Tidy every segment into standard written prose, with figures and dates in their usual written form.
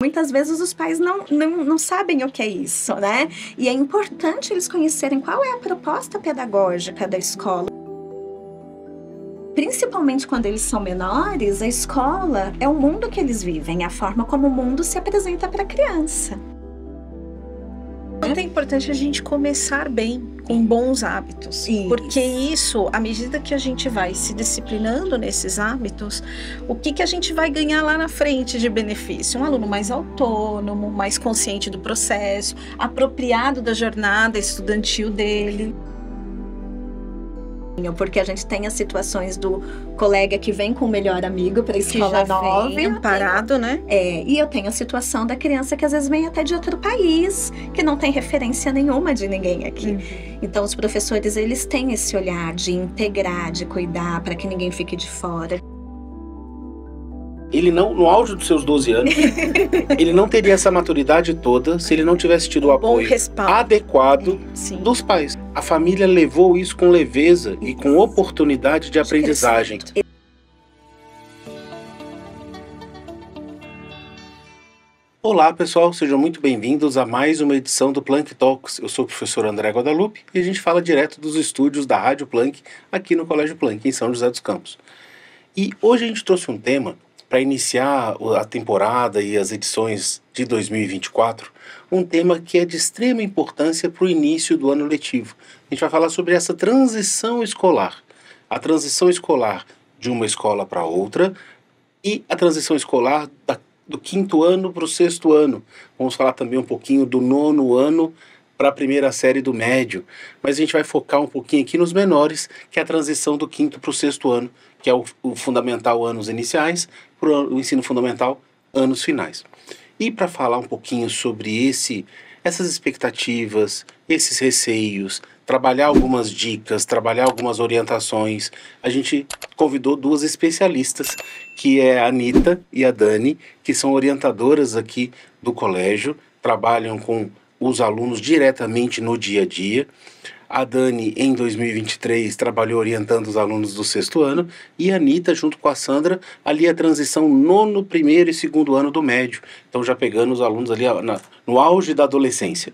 Muitas vezes os pais não sabem o que é isso, né? E é importante eles conhecerem qual é a proposta pedagógica da escola. Principalmente quando eles são menores, a escola é o mundo que eles vivem, a forma como o mundo se apresenta para a criança. É importante a gente começar bem, com bons hábitos. Isso. Porque isso, à medida que a gente vai se disciplinando nesses hábitos, o que a gente vai ganhar lá na frente de benefício? Um aluno mais autônomo, mais consciente do processo, apropriado da jornada estudantil dele. Porque a gente tem as situações do colega que vem com o melhor amigo para a escola nova. Vem amparado, né? E eu tenho a situação da criança que às vezes vem até de outro país, que não tem referência nenhuma de ninguém aqui. Então os professores, eles têm esse olhar de integrar, de cuidar, para que ninguém fique de fora. Ele não, no auge dos seus 12 anos, ele não teria essa maturidade toda se ele não tivesse tido o apoio adequado dos pais. A família levou isso com leveza e com oportunidade de aprendizagem. Olá pessoal, sejam muito bem-vindos a mais uma edição do Planck Talks. Eu sou o professor André Guadalupe e a gente fala direto dos estúdios da Rádio Planck aqui no Colégio Planck, em São José dos Campos. E hoje a gente trouxe um tema para iniciar a temporada e as edições de 2024, um tema que é de extrema importância para o início do ano letivo. A gente vai falar sobre essa transição escolar. A transição escolar de uma escola para outra e a transição escolar do 5º ano para o 6º ano. Vamos falar também um pouquinho do 9º ano para a primeira série do médio, mas a gente vai focar um pouquinho aqui nos menores, que é a transição do 5º para o 6º ano, que é o fundamental anos iniciais, para o ensino fundamental anos finais. E para falar um pouquinho sobre essas expectativas, esses receios, trabalhar algumas dicas, trabalhar algumas orientações, a gente convidou duas especialistas, que é a Anitta e a Dani, que são orientadoras aqui do colégio, trabalham com os alunos diretamente no dia a dia. A Dani, em 2023, trabalhou orientando os alunos do 6º ano, e a Anitta, junto com a Sandra, ali a transição 9º, 1º e 2º ano do médio. Então já pegando os alunos ali no auge da adolescência.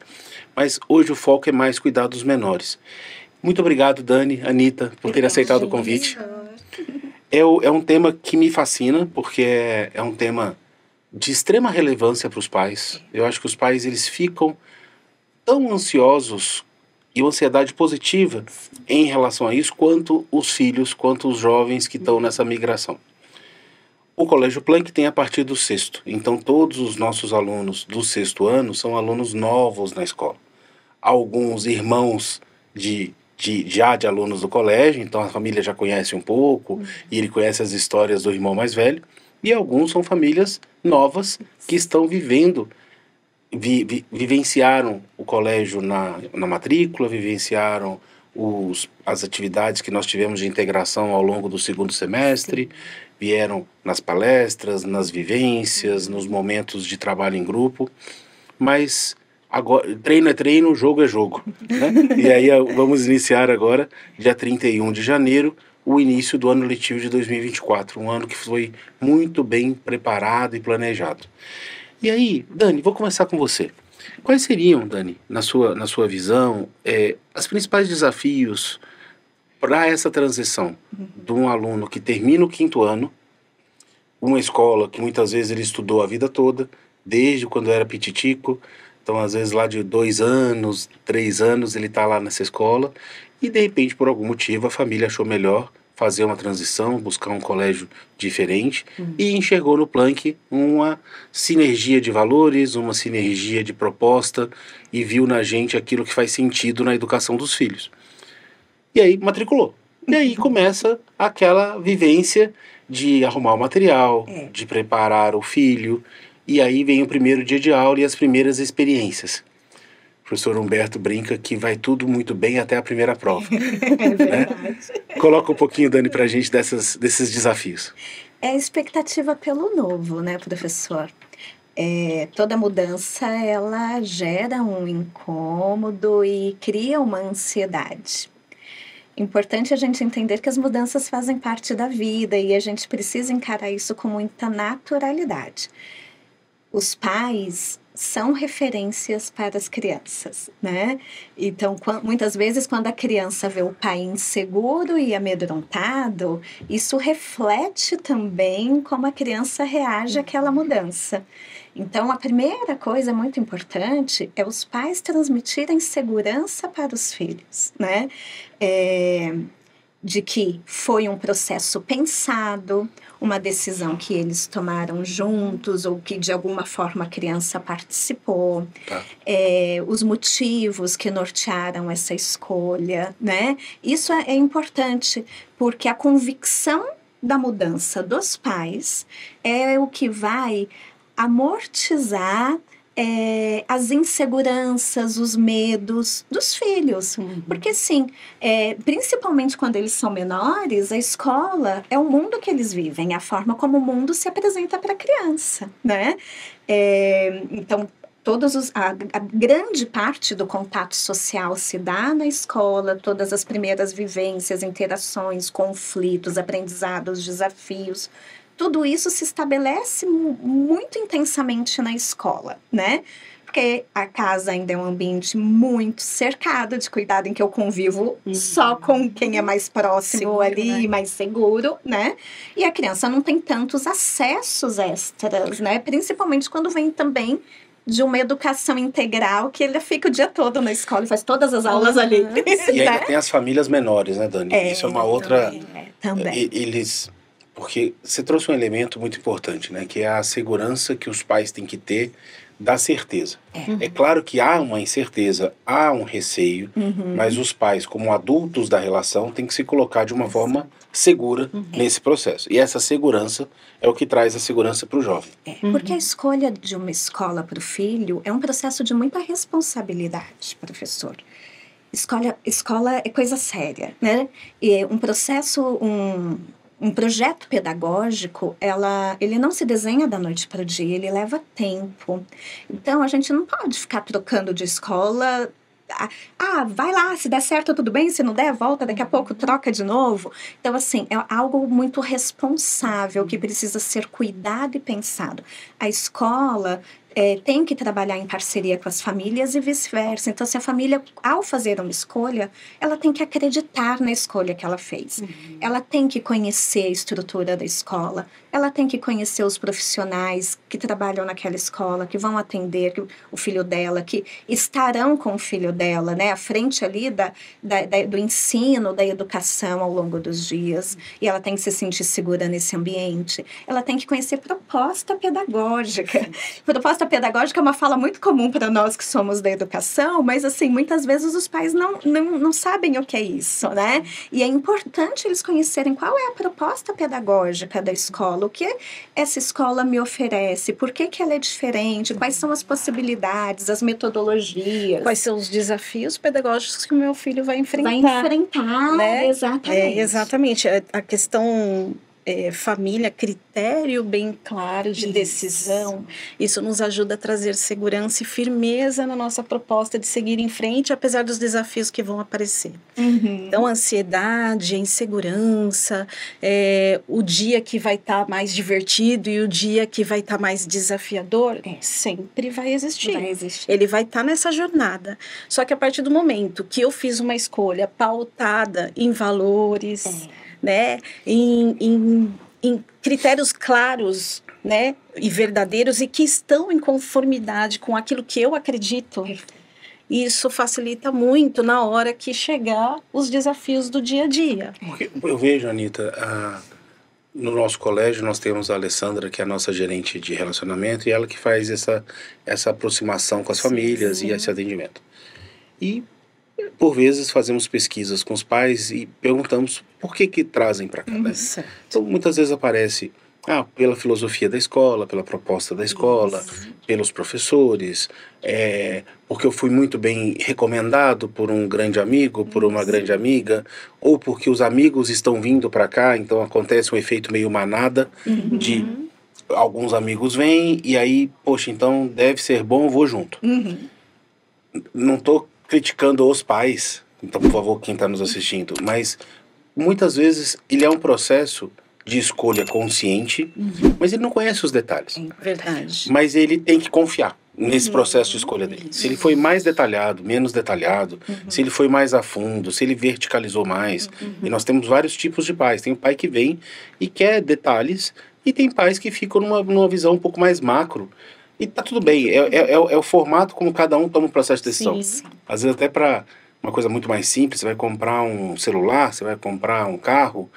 Mas hoje o foco é mais cuidar dos menores. Muito obrigado, Dani, Anitta, por ter aceitado o convite. É um tema que me fascina, porque é um tema de extrema relevância para os pais. Eu acho que os pais, eles ficam tão ansiosos e uma ansiedade positiva em relação a isso, quanto os filhos, quanto os jovens que estão nessa migração. O Colégio Planck tem a partir do 6º, então todos os nossos alunos do 6º ano são alunos novos na escola. Alguns irmãos de alunos do colégio, então a família já conhece um pouco, e ele conhece as histórias do irmão mais velho, e alguns são famílias novas que estão vivenciaram o colégio na matrícula, vivenciaram as atividades que nós tivemos de integração ao longo do 2º semestre, vieram nas palestras, nas vivências, nos momentos de trabalho em grupo, mas agora, treino é treino, jogo é jogo, né? E aí vamos iniciar agora, dia 31 de janeiro, o início do ano letivo de 2024, um ano que foi muito bem preparado e planejado. E aí, Dani, vou começar com você. Quais seriam, Dani, na sua visão, os principais desafios para essa transição de um aluno que termina o 5º ano, uma escola que muitas vezes ele estudou a vida toda, desde quando era pititico, então às vezes lá de 2 anos, 3 anos ele está lá nessa escola, e de repente por algum motivo a família achou melhor fazer uma transição, buscar um colégio diferente, e enxergou no Planck uma sinergia de valores, uma sinergia de proposta, e viu na gente aquilo que faz sentido na educação dos filhos. E aí matriculou. E aí começa aquela vivência de arrumar o material, de preparar o filho, e aí vem o primeiro dia de aula e as primeiras experiências. O professor Humberto brinca que vai tudo muito bem até a primeira prova. É verdade. Né? Coloca um pouquinho, Dani, pra gente desses desafios. É a expectativa pelo novo, né, professor? Toda mudança, ela gera um incômodo e cria uma ansiedade. Importante a gente entender que as mudanças fazem parte da vida e a gente precisa encarar isso com muita naturalidade. os pais são referências para as crianças, né? Então, muitas vezes, quando a criança vê o pai inseguro e amedrontado, isso reflete também como a criança reage àquela mudança. Então, a primeira coisa muito importante é os pais transmitirem segurança para os filhos, né? De que foi um processo pensado, uma decisão que eles tomaram juntos ou que de alguma forma a criança participou, os motivos que nortearam essa escolha, né? Isso é importante, porque a convicção da mudança dos pais é o que vai amortizar as inseguranças, os medos dos filhos. Porque, sim, principalmente quando eles são menores, a escola é o mundo que eles vivem, a forma como o mundo se apresenta para a criança, né? Então, a grande parte do contato social se dá na escola, todas as primeiras vivências, interações, conflitos, aprendizados, desafios. Tudo isso se estabelece muito intensamente na escola, né? Porque a casa ainda é um ambiente muito cercado de cuidado, em que eu convivo só com quem é mais próximo seguro, ali, né? Mais seguro, né? E a criança não tem tantos acessos extras, né? Principalmente quando vem também de uma educação integral, que ele fica o dia todo na escola e faz todas as aulas ali. E ainda tem as famílias menores, né, Dani? Isso é uma outra... Também. Porque você trouxe um elemento muito importante, né? Que é a segurança que os pais têm que ter da certeza. É claro que há uma incerteza, há um receio, mas os pais, como adultos da relação, têm que se colocar de uma forma segura nesse processo. E essa segurança é o que traz a segurança para o jovem. Porque a escolha de uma escola para o filho é um processo de muita responsabilidade, professor. Escola é coisa séria, né? E um processo, um projeto pedagógico, ele não se desenha da noite para o dia, ele leva tempo. Então, a gente não pode ficar trocando de escola. Vai lá, se der certo, tudo bem, se não der, volta, daqui a pouco troca de novo. Então, assim, é algo muito responsável, que precisa ser cuidado e pensado. A escola tem que trabalhar em parceria com as famílias e vice-versa. Então, se a família, ao fazer uma escolha, ela tem que acreditar na escolha que ela fez. Ela tem que conhecer a estrutura da escola, ela tem que conhecer os profissionais que trabalham naquela escola, que vão atender o filho dela, que estarão com o filho dela, né, à frente ali do ensino, da educação ao longo dos dias. E ela tem que se sentir segura nesse ambiente. Ela tem que conhecer proposta pedagógica. Proposta pedagógica é uma fala muito comum para nós que somos da educação, mas, assim, muitas vezes os pais não sabem o que é isso, né? E é importante eles conhecerem qual é a proposta pedagógica da escola, o que essa escola me oferece, por que ela é diferente, quais são as possibilidades, as metodologias. Quais são os desafios pedagógicos que o meu filho vai enfrentar. Né? Exatamente. Exatamente. A questão... família, critério bem claro de decisão, isso nos ajuda a trazer segurança e firmeza na nossa proposta de seguir em frente, apesar dos desafios que vão aparecer. Então, a ansiedade, a insegurança, o dia que vai estar mais divertido e o dia que vai estar mais desafiador, sempre vai existir. Ele vai estar nessa jornada. Só que a partir do momento que eu fiz uma escolha pautada em valores... né, em critérios claros, né, e verdadeiros, e que estão em conformidade com aquilo que eu acredito, isso facilita muito na hora que chegar os desafios do dia a dia. Porque eu vejo, Anita, no nosso colégio nós temos a Alessandra, que é a nossa gerente de relacionamento, e ela que faz essa aproximação com as famílias e esse atendimento. E por vezes fazemos pesquisas com os pais e perguntamos por que trazem para cá, né? Então muitas vezes aparece pela filosofia da escola, pela proposta da escola, pelos professores, porque eu fui muito bem recomendado por um grande amigo, por uma grande amiga, ou porque os amigos estão vindo para cá, então acontece um efeito meio manada de alguns amigos vêm e aí, poxa, então deve ser bom, eu vou junto. Não estou criticando os pais, então, por favor, quem está nos assistindo, mas muitas vezes ele é um processo de escolha consciente, mas ele não conhece os detalhes. Verdade. Mas ele tem que confiar nesse processo de escolha dele. Se ele foi mais detalhado, menos detalhado, se ele foi mais a fundo, se ele verticalizou mais. E nós temos vários tipos de pais. Tem o pai que vem e quer detalhes, e tem pais que ficam numa visão um pouco mais macro. E tá tudo bem, é o formato como cada um toma o processo de decisão. Sim. Às vezes até para uma coisa muito mais simples, você vai comprar um celular, você vai comprar um carro,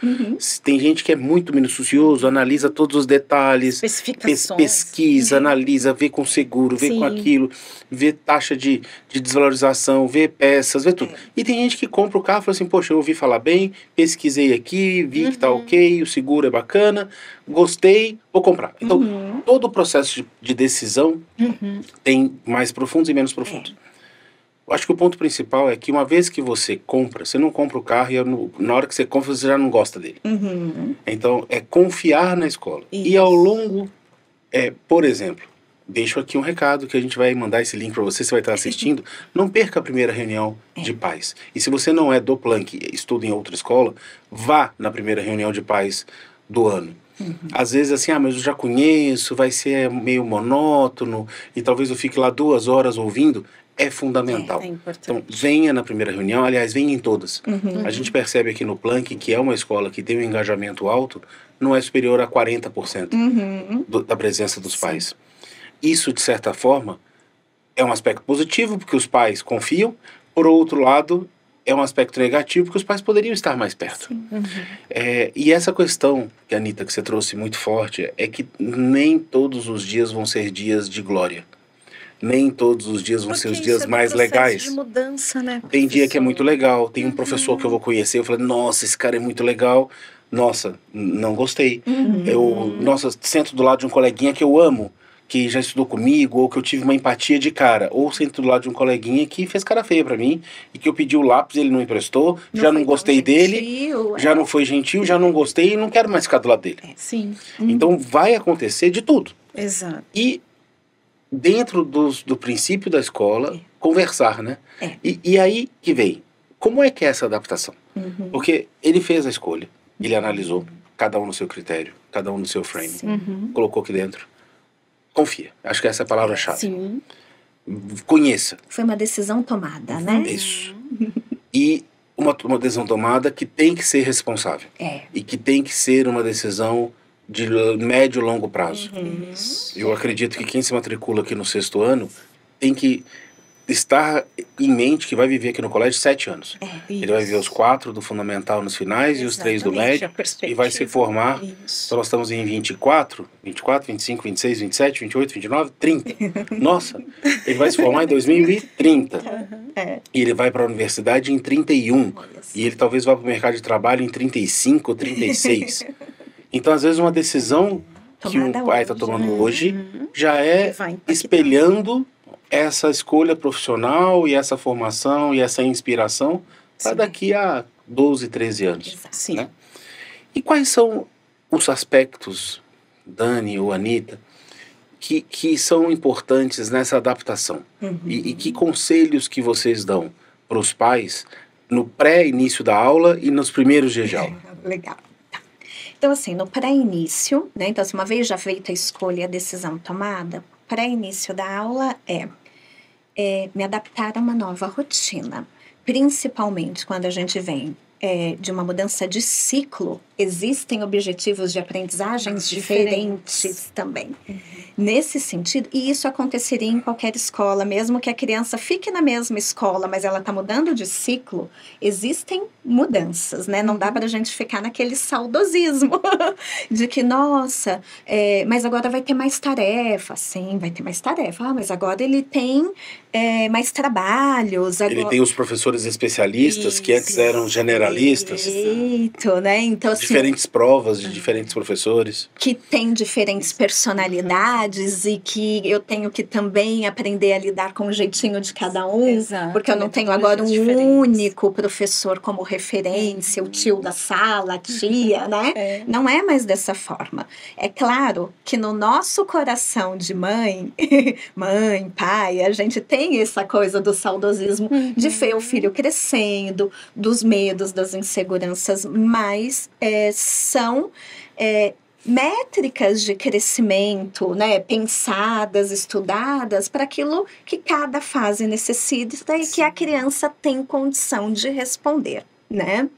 tem gente que é muito minucioso, analisa todos os detalhes, Especificações. pesquisa, analisa, vê com seguro, vê Sim. com aquilo, vê taxa de desvalorização, vê peças, vê tudo. E tem gente que compra o carro e fala assim, poxa, eu ouvi falar bem, pesquisei aqui, vi que tá ok, o seguro é bacana, gostei, vou comprar. Então, todo o processo de decisão tem mais profundos e menos profundos. Eu acho que o ponto principal é que uma vez que você compra, você não compra o carro e na hora que você compra você já não gosta dele. Então, é confiar na escola. Isso. E ao longo, por exemplo, deixo aqui um recado que a gente vai mandar esse link para você vai estar assistindo. Não perca a primeira reunião de pais. E se você não é do Planck e estuda em outra escola, vá na primeira reunião de pais do ano. Às vezes assim, mas eu já conheço, vai ser meio monótono e talvez eu fique lá 2 horas ouvindo. É fundamental. É importante. Então, venha na primeira reunião, aliás, venha em todas. A gente percebe aqui no Planck que é uma escola que tem um engajamento alto, não é superior a 40% da presença dos pais. Isso, de certa forma, é um aspecto positivo, porque os pais confiam. Por outro lado, é um aspecto negativo, porque os pais poderiam estar mais perto. E essa questão, Anitta, que você trouxe muito forte, é que nem todos os dias vão ser dias de glória. Nem todos os dias vão ser os dias mais legais. De mudança, né, tem dia que é muito legal, tem um professor que eu vou conhecer, eu falo, nossa, esse cara é muito legal. Nossa, não gostei. Nossa, sento do lado de um coleguinha que eu amo, que já estudou comigo, ou que eu tive uma empatia de cara. Ou sento do lado de um coleguinha que fez cara feia pra mim, e que eu pedi o lápis e ele não emprestou, já não gostei dele, já não foi gentil, já não gostei e não quero mais ficar do lado dele. Sim. Então vai acontecer de tudo. Exato. E dentro do princípio da escola, conversar, né? E aí que vem, como é que é essa adaptação? Porque ele fez a escolha, ele analisou, cada um no seu critério, cada um no seu frame, colocou aqui dentro. Confia, acho que essa é a palavra-chave. Sim. Conheça. Foi uma decisão tomada, né? Isso. E uma decisão tomada que tem que ser responsável. E que tem que ser uma decisão de médio e longo prazo. Eu acredito que quem se matricula aqui no 6º ano tem que estar em mente que vai viver aqui no colégio 7 anos. Ele vai viver os 4 do fundamental nos finais e os 3 do médio e vai se formar. Então nós estamos em 24, 25, 26, 27, 28, 29, 30. Nossa, ele vai se formar em 2030. E ele vai para a universidade em 31. E ele talvez vá para o mercado de trabalho em 35 ou 36. Então, às vezes, uma decisão que um pai está tomando hoje já é espelhando essa escolha profissional e essa formação e essa inspiração para daqui a 12, 13 anos. Sim. Né? E quais são os aspectos, Dani ou Anitta, que são importantes nessa adaptação? E que conselhos que vocês dão para os pais no pré-início da aula e nos primeiros dias de aula? Legal. Então, assim, no pré-início, né? Então, assim, uma vez já feita a escolha e a decisão tomada, pré-início da aula é me adaptar a uma nova rotina. Principalmente quando a gente vem de uma mudança de ciclo, existem objetivos de aprendizagens diferentes também. Nesse sentido, e isso aconteceria em qualquer escola, mesmo que a criança fique na mesma escola, mas ela está mudando de ciclo, existem mudanças, né? Não dá para a gente ficar naquele saudosismo de que, nossa, mas agora vai ter mais tarefa. Sim, vai ter mais tarefa. Mas agora ele tem mais trabalhos. Agora... Ele tem os professores especialistas que antes eram generalistas. Perfeito, né? Então, assim, diferentes provas de diferentes professores. Que tem diferentes personalidades e que eu tenho que também aprender a lidar com o jeitinho de cada um. Exato, porque eu não tenho agora um único professor como referência, o tio da sala, a tia, né? Não é mais dessa forma. É claro que no nosso coração de mãe, pai, a gente tem essa coisa do saudosismo de ver o filho crescendo, dos medos, das inseguranças, mas são métricas de crescimento, né, pensadas, estudadas para aquilo que cada fase necessita e que a criança tem condição de responder, né?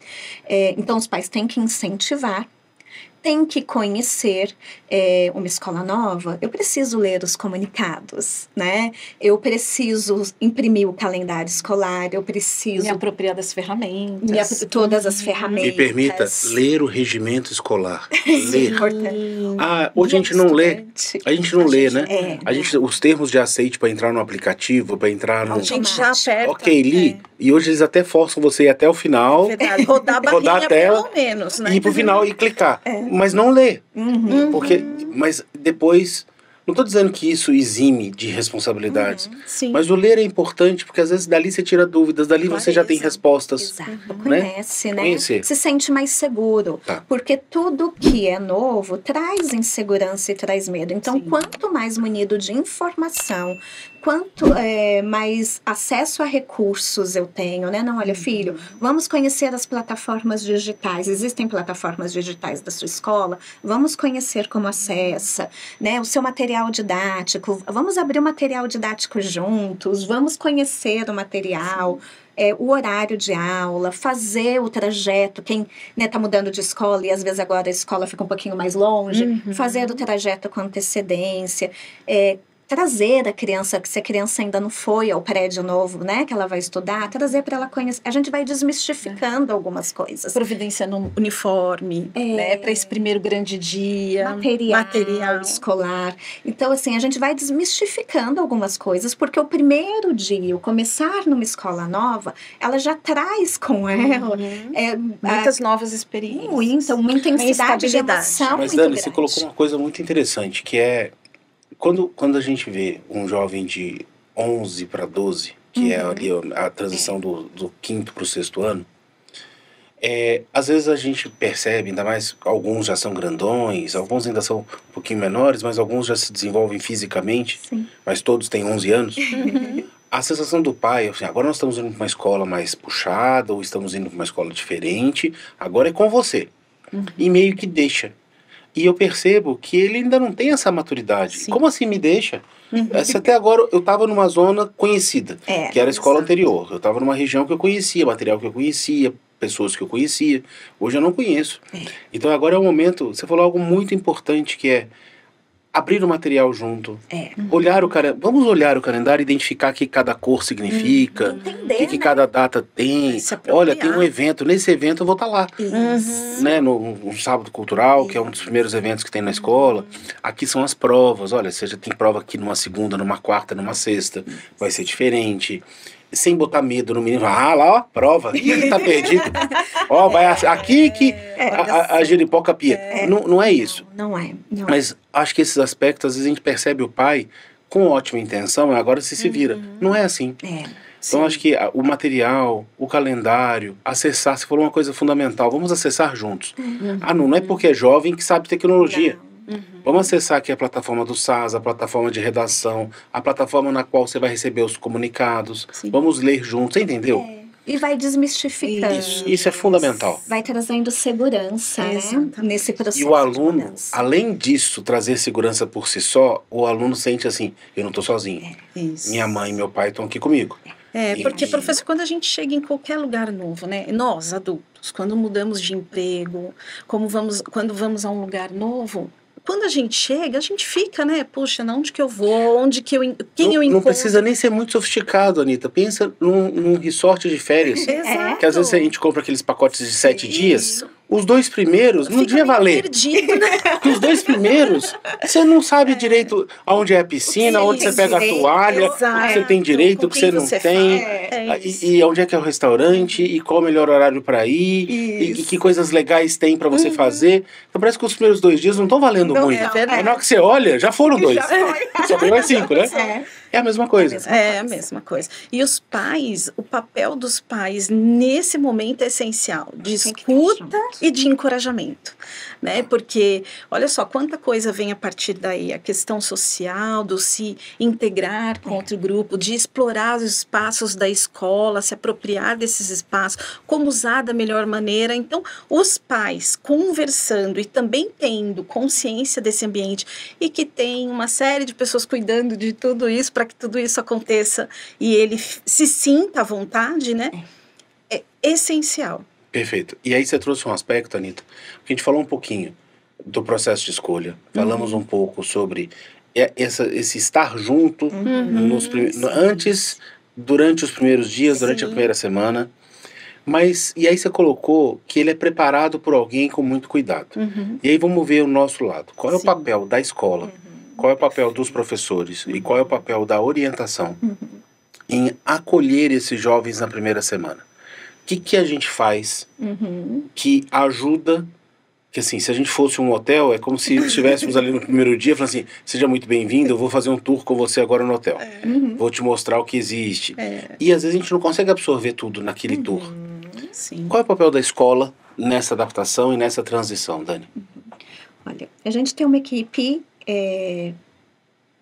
Então, os pais têm que incentivar, tem que conhecer uma escola nova. Eu preciso ler os comunicados, né? Eu preciso imprimir o calendário escolar, eu preciso... Me apropriar das ferramentas. Todas as ferramentas. Me permita ler o regimento escolar. Ler. Importante. Hoje a gente não lê. A gente não lê, né? Os termos de aceite para entrar no aplicativo, para entrar no... A gente já aperta. Ok, li. E hoje eles até forçam você a ir até o final. Verdade. Rodar a barrinha rodar a tela, pelo menos, né? Ir pro final e clicar. Mas não ler. Mas depois, não estou dizendo que isso exime de responsabilidades, mas o ler é importante porque às vezes dali você tira dúvidas, dali você já tem respostas. Exato, conhece, né? Conhecer. Se sente mais seguro, porque tudo que é novo traz insegurança e traz medo. Então, quanto mais munido de informação, quanto mais acesso a recursos eu tenho, né? Não, olha, filho, vamos conhecer as plataformas digitais. Existem plataformas digitais da sua escola? Vamos conhecer como acessa, né? O seu material didático. Vamos abrir o material didático juntos. Vamos conhecer o material. O horário de aula, fazer o trajeto, quem está mudando de escola e às vezes agora a escola fica um pouquinho mais longe, fazer o trajeto com antecedência, trazer a criança, se a criança ainda não foi ao prédio novo, né, que ela vai estudar, trazer para ela conhecer. A gente vai desmistificando algumas coisas. Providenciando um uniforme, né, para esse primeiro grande dia. Material escolar. Então, assim, a gente vai desmistificando algumas coisas, porque o primeiro dia, o começar numa escola nova, ela já traz com ela muitas novas experiências. Uma intensidade de emoção. Mas, Dani, você colocou uma coisa muito interessante, que é quando a gente vê um jovem de 11 para 12, que é ali a transição do 5º para o 6º ano, às vezes a gente percebe, ainda mais alguns já são grandões, alguns ainda são um pouquinho menores, mas alguns já se desenvolvem fisicamente, mas todos têm 11 anos. A sensação do pai, assim, agora nós estamos indo para uma escola mais puxada, ou estamos indo para uma escola diferente, agora é com você. E meio que deixa. E eu percebo que ele ainda não tem essa maturidade. Como assim me deixa? Até agora eu estava numa zona conhecida, que era a escola anterior. Eu estava numa região que eu conhecia, material que eu conhecia, pessoas que eu conhecia. Hoje eu não conheço. Então agora é o momento, você falou algo muito importante, que é abrir o material junto, olhar vamos olhar o calendário, identificar o que cada cor significa, o que cada data tem. Olha, tem um evento, nesse evento eu vou estar lá, né, no sábado cultural, que é um dos primeiros eventos que tem na escola. Aqui são as provas, olha, você já tem prova aqui numa segunda, numa quarta, numa sexta, vai ser diferente. Sem botar medo no menino, lá, ó, prova, ele tá perdido. Ó, vai aqui que a giripoca pia. Não é isso. Não é. Mas acho que esses aspectos, às vezes a gente percebe o pai com ótima intenção, agora você se vira. Não é assim. Então acho que o material, o calendário, acessar, você falou uma coisa fundamental, vamos acessar juntos. Não é porque é jovem que sabe tecnologia. Vamos acessar aqui a plataforma do SAS, a plataforma de redação, a plataforma na qual você vai receber os comunicados. Vamos ler juntos, você entendeu? E vai desmistificando. Isso é fundamental. Vai trazendo segurança, né, nesse processo. E o aluno, além disso, trazer segurança por si só, o aluno sente assim, eu não estou sozinho. Minha mãe e meu pai estão aqui comigo. Porque, professor, quando a gente chega em qualquer lugar novo, né, nós, adultos, quando mudamos de emprego, quando vamos a um lugar novo, quando a gente chega, a gente fica, né? Poxa, onde que eu vou? Quem eu encontro? Não precisa nem ser muito sofisticado, Anitta. Pensa num resort de férias. Que às vezes a gente compra aqueles pacotes de 7 dias. Os 2 primeiros não devia valer. Perdido, né? Porque os 2 primeiros, você não sabe direito aonde é a piscina, onde você pega a toalha, o que você tem direito, o que você não tem, e onde é que é o restaurante, e qual o melhor horário para ir, e que coisas legais tem para você fazer. Então parece que os primeiros 2 dias não estão valendo muito. Aí na hora que você olha, já foram 2. Só tem mais 5, né? É a mesma coisa. É a mesma coisa. E os pais, o papel dos pais nesse momento é essencial. De escuta e de encorajamento, né? Porque, olha só, quanta coisa vem a partir daí, a questão social, do se integrar com outro grupo, de explorar os espaços da escola, se apropriar desses espaços, como usar da melhor maneira. Então, os pais conversando e também tendo consciência desse ambiente e que tem uma série de pessoas cuidando de tudo isso para que tudo isso aconteça e ele se sinta à vontade, né? É essencial. Perfeito. E aí você trouxe um aspecto, Anita, que a gente falou um pouquinho do processo de escolha. Falamos um pouco sobre esse estar junto antes, durante os primeiros dias, durante a primeira semana. Mas, e aí você colocou que ele é preparado por alguém com muito cuidado. E aí vamos ver o nosso lado. Qual é o papel da escola? Qual é o papel dos professores? E qual é o papel da orientação em acolher esses jovens na primeira semana? O que a gente faz que ajuda? Que assim, se a gente fosse um hotel, é como se estivéssemos ali no primeiro dia, falando assim, seja muito bem-vindo, eu vou fazer um tour com você agora no hotel. Vou te mostrar o que existe. E às vezes a gente não consegue absorver tudo naquele tour. Sim. Qual é o papel da escola nessa adaptação e nessa transição, Dani? Olha, a gente tem uma equipe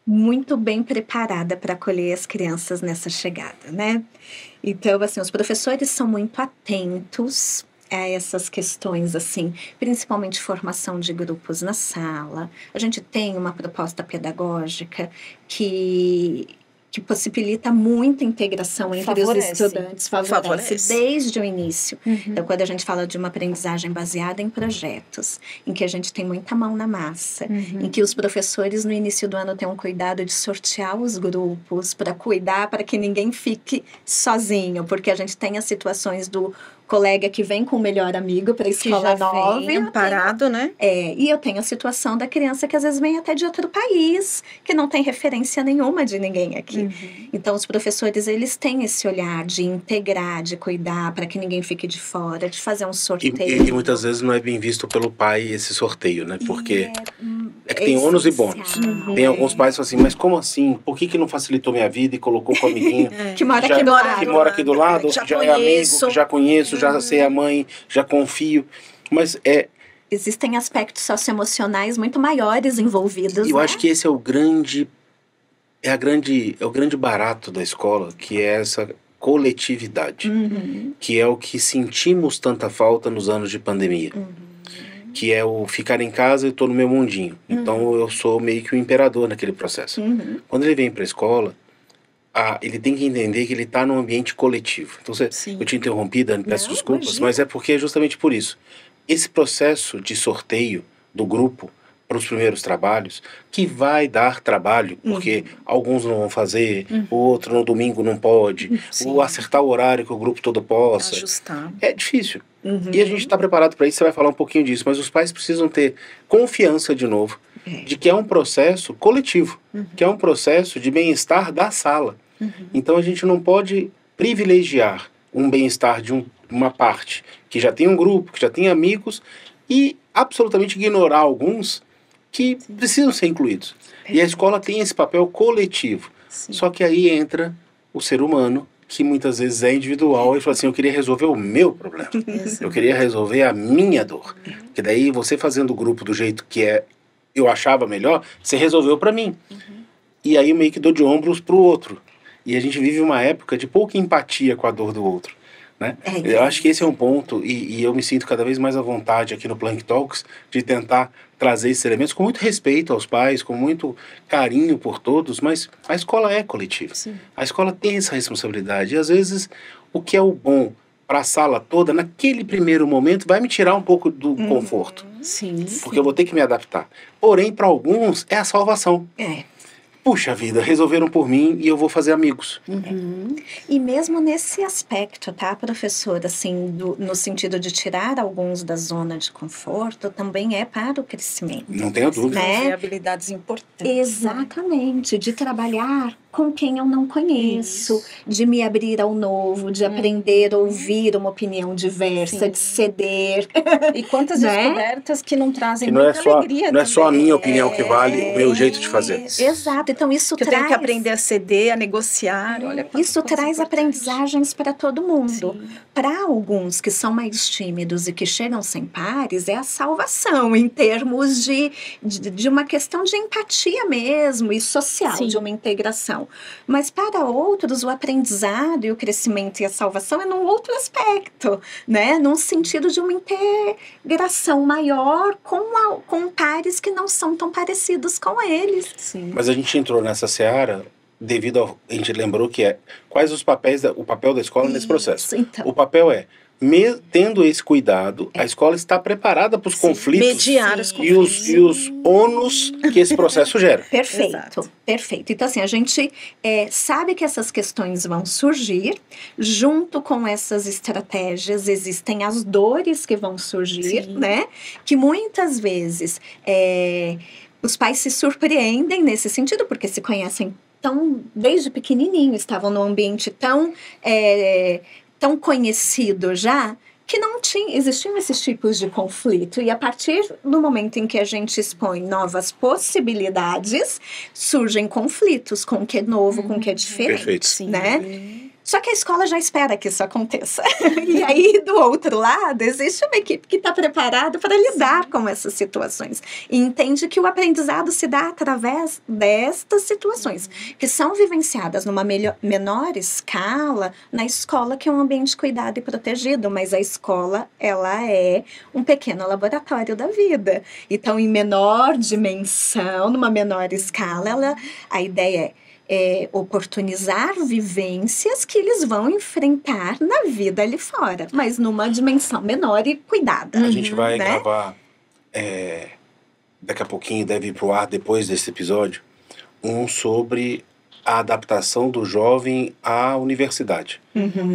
muito bem preparada para acolher as crianças nessa chegada, né? Então, assim, os professores são muito atentos a essas questões, assim, principalmente formação de grupos na sala. A gente tem uma proposta pedagógica que possibilita muita integração entre os estudantes, favorece desde o início. Então, quando a gente fala de uma aprendizagem baseada em projetos, em que a gente tem muita mão na massa, em que os professores no início do ano têm um cuidado de sortear os grupos, para cuidar, para que ninguém fique sozinho, porque a gente tem as situações do colega que vem com o melhor amigo para a escola nova. Amparado, né? E eu tenho a situação da criança que às vezes vem até de outro país, que não tem referência nenhuma de ninguém aqui. Então, os professores, eles têm esse olhar de integrar, de cuidar, para que ninguém fique de fora, de fazer um sorteio. E muitas vezes não é bem visto pelo pai esse sorteio, né? Porque é que tem ônus e bônus. Tem alguns pais que falam assim, mas como assim? Por que não facilitou minha vida e colocou com o amiguinho? Que mora aqui do lado. Já é amigo, já conheço, já sei a mãe, já confio. Mas existem aspectos socioemocionais muito maiores envolvidos. Eu acho que esse é o grande barato da escola, que é essa coletividade, que é o que sentimos tanta falta nos anos de pandemia. Que é o ficar em casa e estou no meu mundinho. Então eu sou meio que o imperador naquele processo. Quando ele vem para a escola, ele tem que entender que ele está num ambiente coletivo. Então, eu te interrompi, Dani, peço desculpas, imagina. Mas é porque é justamente por isso. Esse processo de sorteio do grupo para os primeiros trabalhos, que vai dar trabalho, porque alguns não vão fazer, o outro no domingo não pode, ou acertar o horário que o grupo todo possa. Ajustar. É difícil. E a gente está preparado para isso, você vai falar um pouquinho disso, mas os pais precisam ter confiança, de novo, de que é um processo coletivo, que é um processo de bem-estar da sala. Então a gente não pode privilegiar um bem-estar de uma parte que já tem um grupo, que já tem amigos, e absolutamente ignorar alguns que precisam ser incluídos. E a escola tem esse papel coletivo. Só que aí entra o ser humano, que muitas vezes é individual, e fala assim, eu queria resolver o meu problema. Eu queria resolver a minha dor. Porque daí você fazendo o grupo do jeito que eu achava melhor, você resolveu para mim. E aí eu meio que dou de ombros pro outro. E a gente vive uma época de pouca empatia com a dor do outro, né? Eu acho que esse é um ponto, e eu me sinto cada vez mais à vontade aqui no Plank Talks de tentar trazer esses elementos com muito respeito aos pais, com muito carinho por todos, mas a escola é coletiva. A escola tem essa responsabilidade. E às vezes o que é o bom para a sala toda, naquele primeiro momento, vai me tirar um pouco do conforto. Porque eu vou ter que me adaptar. Porém, para alguns, é a salvação. Puxa vida, resolveram por mim e eu vou fazer amigos. E mesmo nesse aspecto, tá, professora, assim, no sentido de tirar alguns da zona de conforto, também é para o crescimento. Não tenho dúvida. Né? Habilidades importantes. Exatamente, de trabalhar com quem eu não conheço, de me abrir ao novo, de aprender a ouvir uma opinião diversa, de ceder. E quantas descobertas que não trazem que não muita é só, alegria não é só a também. minha opinião que vale, o meu jeito de fazer. Exato, então isso Que eu traz... tenho que aprender a ceder, a negociar. Olha quanta Isso coisa traz importante. aprendizagens para todo mundo. Sim. Para alguns que são mais tímidos e que chegam sem pares, é a salvação em termos de uma questão de empatia mesmo e social, Sim. de uma integração. Mas para outros, o aprendizado e o crescimento e a salvação é num outro aspecto, né? Num sentido de uma integração maior com pares que não são tão parecidos com eles. Sim. Mas a gente entrou nessa seara devido ao... A gente lembrou que quais os papéis, o papel da escola nesse processo. Isso, então. O papel tendo esse cuidado, a escola está preparada para os conflitos Mediar os e os ônus que esse processo gera. Perfeito, Exato. perfeito. Então, assim, a gente sabe que essas questões vão surgir, junto com essas estratégias existem as dores que vão surgir, Sim. né? Que muitas vezes os pais se surpreendem nesse sentido, porque se conhecem desde pequenininho, estavam num ambiente tão conhecido já, que não existiam esses tipos de conflito. E a partir do momento em que a gente expõe novas possibilidades, surgem conflitos com o que é novo, com o que é diferente. Perfeito. Sim. Né? Só que a escola já espera que isso aconteça. E aí, do outro lado, existe uma equipe que está preparada para lidar com essas situações. E entende que o aprendizado se dá através destas situações, que são vivenciadas numa menor escala na escola, que é um ambiente cuidado e protegido. Mas a escola, ela é um pequeno laboratório da vida. Então, em menor dimensão, numa menor escala, a ideia oportunizar vivências que eles vão enfrentar na vida ali fora, mas numa dimensão menor e cuidada. A gente vai né? gravar, daqui a pouquinho, deve ir pro ar depois desse episódio, sobre a adaptação do jovem à universidade,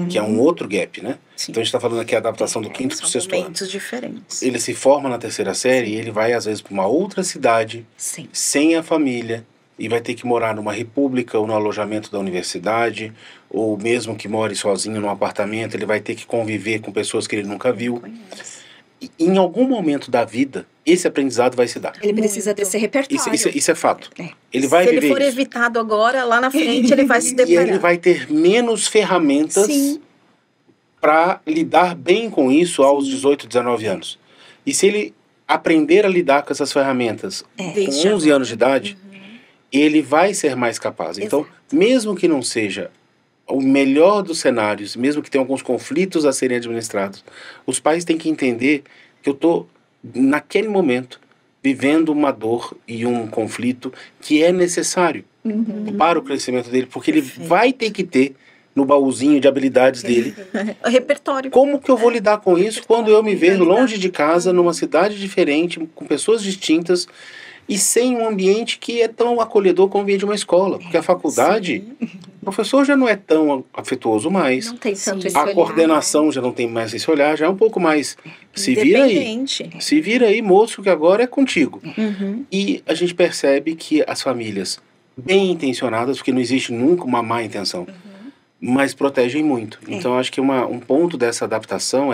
que é um outro gap, né? Sim. Então a gente está falando aqui a adaptação do quinto para o São sexto ano. momentos diferentes. Ele se forma na terceira série e ele vai, às vezes, para uma outra cidade, Sim. sem a família, e vai ter que morar numa república ou no alojamento da universidade, ou mesmo que more sozinho num apartamento, ele vai ter que conviver com pessoas que ele nunca viu. E, em algum momento da vida, esse aprendizado vai se dar. Ele precisa ter esse repertório. Isso é fato. Ele vai Se ele viver for isso. evitado agora, lá na frente ele vai se E deparar. ele vai ter menos ferramentas para lidar bem com isso aos 18, 19 anos. E se ele aprender a lidar com essas ferramentas Desde com 11 anos de idade, ele vai ser mais capaz. Então, mesmo que não seja o melhor dos cenários, mesmo que tenha alguns conflitos a serem administrados, os pais têm que entender que eu estou, naquele momento, vivendo uma dor e um conflito que é necessário para o crescimento dele, porque ele vai ter que ter no baúzinho de habilidades dele. Repertório. Como que eu vou lidar com isso quando eu me ver longe de casa, numa cidade diferente, com pessoas distintas, e sem um ambiente que é tão acolhedor como o ambiente de uma escola? Porque a faculdade, o professor já não é tão afetuoso mais, Não tem tanto esse a olhar, coordenação já não tem mais esse olhar, já é um pouco mais... Se vira aí, Independente. se vira aí, moço, que agora é contigo. E a gente percebe que as famílias bem intencionadas, porque não existe nunca uma má intenção, mas protegem muito. Então, acho que um ponto dessa adaptação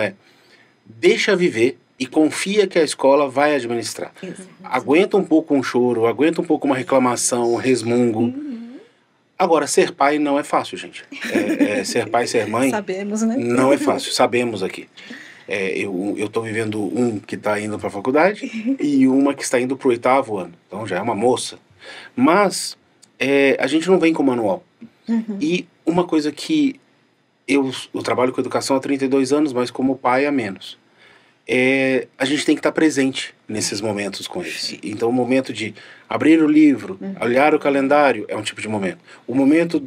deixa viver e confia que a escola vai administrar. Aguenta um pouco um choro, aguenta um pouco uma reclamação, um resmungo. Agora, ser pai não é fácil, gente. Ser pai, ser mãe, Sabemos, né? não é fácil. Sabemos aqui. Eu estou vivendo um que está indo para a faculdade e uma que está indo para o 8º ano. Então, já é uma moça. Mas a gente não vem com manual. E uma coisa que eu trabalho com educação há 32 anos, mas como pai há menos. A gente tem que estar presente nesses momentos com eles. Então, o momento de abrir o livro, olhar o calendário, é um tipo de momento. O momento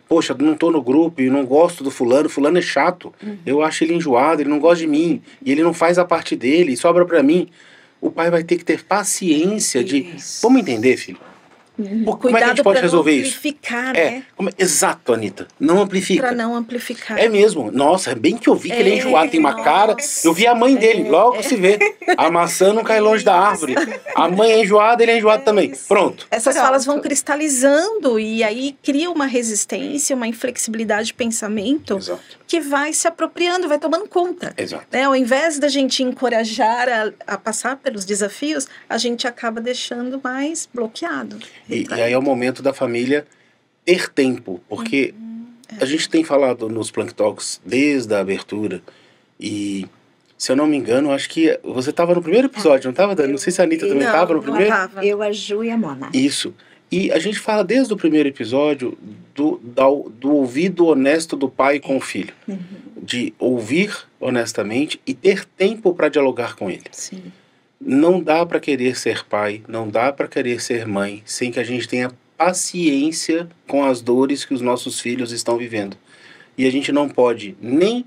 poxa, não estou no grupo e não gosto do fulano é chato, eu acho ele enjoado, ele não gosta de mim, e ele não faz a parte dele, e sobra para mim. O pai vai ter que ter paciência de... Vamos entender, filho? Como é que a gente pode resolver isso? Amplificar, né? Exato, Anitta. Não amplifica. Para não amplificar. É mesmo. Nossa, é bem que eu vi que ele é enjoado, tem uma cara. Eu vi a mãe dele, logo se vê. A maçã não cai longe da árvore. A mãe é enjoada, ele é enjoado também. Pronto. Essas falas vão cristalizando e aí cria uma resistência, uma inflexibilidade de pensamento. Exato. Que vai se apropriando, vai tomando conta. Exato. Né? Ao invés da gente encorajar a passar pelos desafios, a gente acaba deixando mais bloqueado. E aí é o momento da família ter tempo, porque a gente tem falado nos Plank Talks desde a abertura e, se eu não me engano, acho que você estava no primeiro episódio, não estava, Dani? Não sei se a Anitta também estava no primeiro. Eu, a Ju e a Mona. Isso. E a gente fala desde o primeiro episódio do ouvido honesto do pai com o filho. De ouvir honestamente e ter tempo para dialogar com ele. Sim. Não dá para querer ser pai, não dá para querer ser mãe, sem que a gente tenha paciência com as dores que os nossos filhos estão vivendo. E a gente não pode nem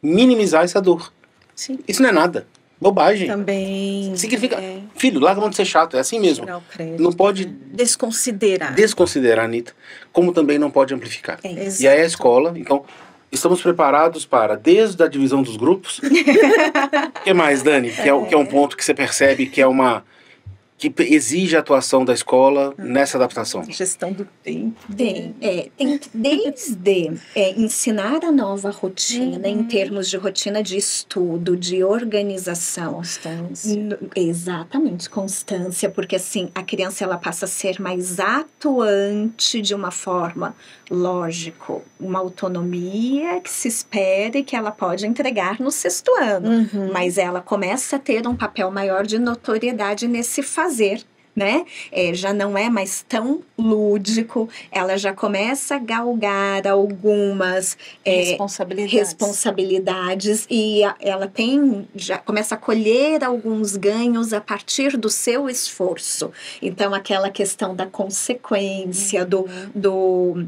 minimizar essa dor. Sim. Isso não é nada. Bobagem. Também. Significa, filho, larga a mão de ser chato, é assim mesmo. Tirar o crédito, Não pode desconsiderar, Anitta, como também não pode amplificar. Exato. E aí a escola, então, estamos preparados para, desde a divisão dos grupos. O que mais, Dani? Que é um ponto que você percebe que é que exige a atuação da escola nessa adaptação. Gestão do tempo. Tem desde ensinar a nova rotina, em termos de rotina de estudo, de organização. Constância. Exatamente, constância, porque assim, a criança ela passa a ser mais atuante de uma forma, lógico, uma autonomia que se espera e que ela pode entregar no 6º ano. Mas ela começa a ter um papel maior de notoriedade nesse fazer, né? Já não é mais tão lúdico, ela já começa a galgar algumas responsabilidades e ela já começa a colher alguns ganhos a partir do seu esforço. Então, aquela questão da consequência,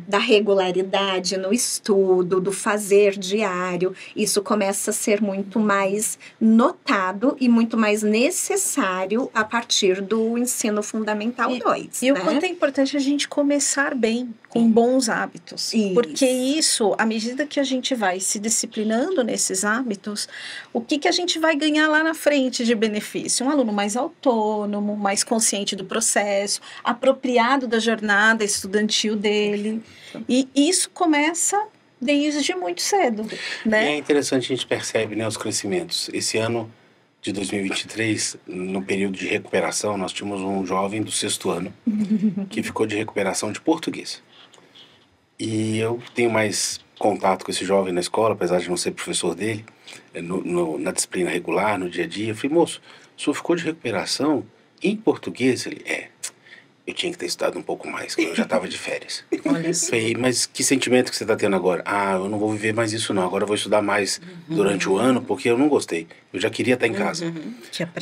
da regularidade no estudo, do fazer diário, isso começa a ser muito mais notado e muito mais necessário a partir do ensino fundamental 2. E o quanto é importante a gente começar bem, com bons hábitos. Porque isso, à medida que a gente vai se disciplinando nesses hábitos, o que a gente vai ganhar lá na frente de benefício? Um aluno mais autônomo, mais consciente do processo, apropriado da jornada estudantil dele. E isso começa desde muito cedo, né? E é interessante, a gente percebe, né, os crescimentos. Esse ano de 2023, no período de recuperação, nós tínhamos um jovem do 6º ano que ficou de recuperação de português. E eu tenho mais contato com esse jovem na escola, apesar de não ser professor dele, na disciplina regular, no dia a dia. Eu falei, moço, o senhor ficou de recuperação em português? Ele, eu tinha que ter estudado um pouco mais, porque eu já estava de férias. Olha isso. Falei, mas que sentimento que você está tendo agora? Eu não vou viver mais isso não, agora eu vou estudar mais durante o ano, porque eu não gostei. Eu já queria estar em casa.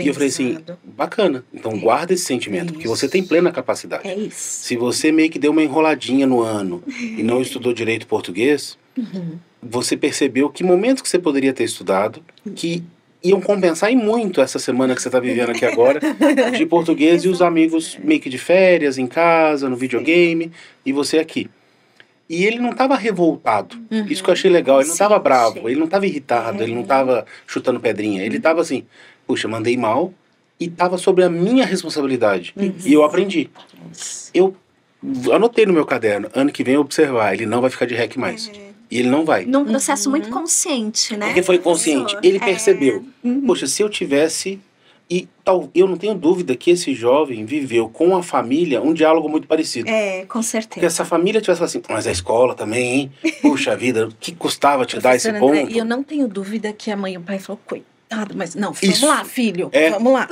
E eu falei assim, bacana, então guarda esse sentimento, porque você tem plena capacidade. É isso. Se você meio que deu uma enroladinha no ano e não estudou direito português, você percebeu que momentos que você poderia ter estudado, que iam compensar em muito essa semana que você está vivendo aqui agora, de português e os amigos meio que de férias, em casa, no videogame, e você aqui. E ele não estava revoltado, isso que eu achei legal, ele não estava bravo, ele não estava irritado, ele não estava chutando pedrinha, ele estava assim, puxa, mandei mal e estava sobre a minha responsabilidade, e eu aprendi. Eu anotei no meu caderno, ano que vem eu observar, ele não vai ficar de rec mais. E ele não vai. Num processo muito consciente, né? Porque foi consciente. Ele percebeu. Poxa, se eu tivesse... eu não tenho dúvida que esse jovem viveu com a família um diálogo muito parecido. Com certeza. Porque essa família tivesse falado assim, mas a escola também, hein? Puxa vida, o que custava te dar esse ponto? André, e eu não tenho dúvida que a mãe e o pai falaram, coitado, mas não, vamos lá, filho, vamos lá.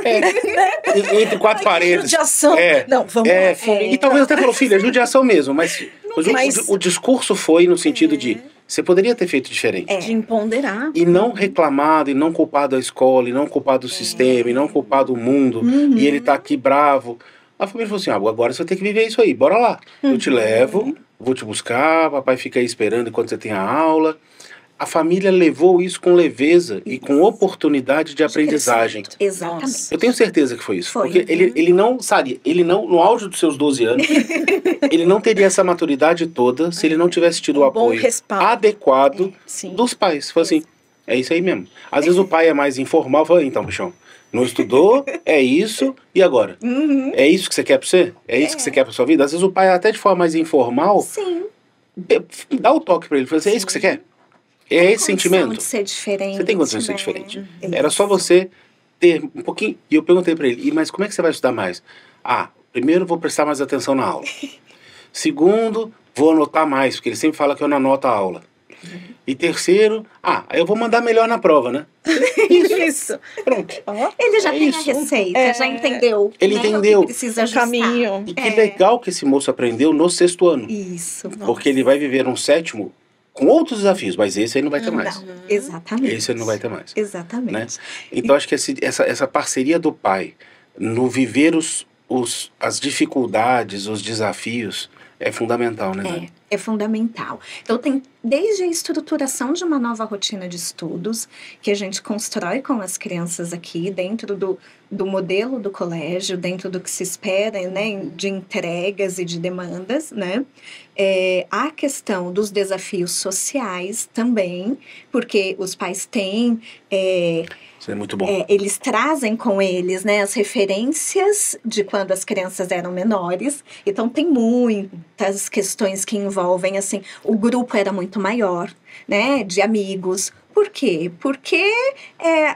Entre 4 paredes. Judiação. Não, vamos lá, filho. E talvez até falou, filho, é judiação mesmo, mas o discurso foi no sentido de, você poderia ter feito diferente. De empoderar. E não reclamado, e não culpado a escola, e não culpado o sistema, e não culpado o mundo, e ele tá aqui bravo. A família falou assim, agora você vai ter que viver isso aí, bora lá. Eu te levo, vou te buscar, papai fica aí esperando enquanto você tem a aula. a família levou isso com leveza e com oportunidade de aprendizagem. Exatamente. Nossa. Eu tenho certeza que foi isso. Foi. Porque ele não sabe, ele não, no auge dos seus 12 anos, ele não teria essa maturidade toda se ele não tivesse tido o Um bom apoio respaldo. adequado Sim. dos pais. Foi assim, é isso aí mesmo. Às vezes o pai é mais informal, fala, então, bichão, não estudou, é isso, e agora? Uhum. É isso que você quer pra você? É isso que você quer pra sua vida? Às vezes o pai, até de forma mais informal, Sim. dá o toque pra ele. Fala assim, é isso que você quer? É esse sentimento? De ser diferente. Você tem condição de ser né? diferente. Isso. Era só você ter um pouquinho... E eu perguntei pra ele, mas como é que você vai estudar mais? Primeiro vou prestar mais atenção na aula. Segundo, vou anotar mais, porque ele sempre fala que eu não anoto a aula. E terceiro, eu vou mandar melhor na prova, né? Isso. Pronto. Ele já tem isso. a receita, já entendeu. Ele né, entendeu. O que precisa O ajustar. caminho. E que legal que esse moço aprendeu no 6º ano. Isso. Porque ele vai viver um 7º com outros desafios, mas esse aí não vai ter mais. Não, exatamente. Esse ele não vai ter mais. Exatamente. Né? Então, acho que essa parceria do pai no viver as dificuldades, os desafios, é fundamental, né, Dani? É fundamental. Então, tem desde a estruturação de uma nova rotina de estudos, que a gente constrói com as crianças aqui, dentro do modelo do colégio, dentro do que se espera, né, de entregas e de demandas, né? A questão dos desafios sociais também, porque os pais têm... Isso é muito bom. Eles trazem com eles, né, as referências de quando as crianças eram menores. Então, tem muitas questões que envolvem, assim, o grupo era muito maior, né, de amigos. Por quê? Porque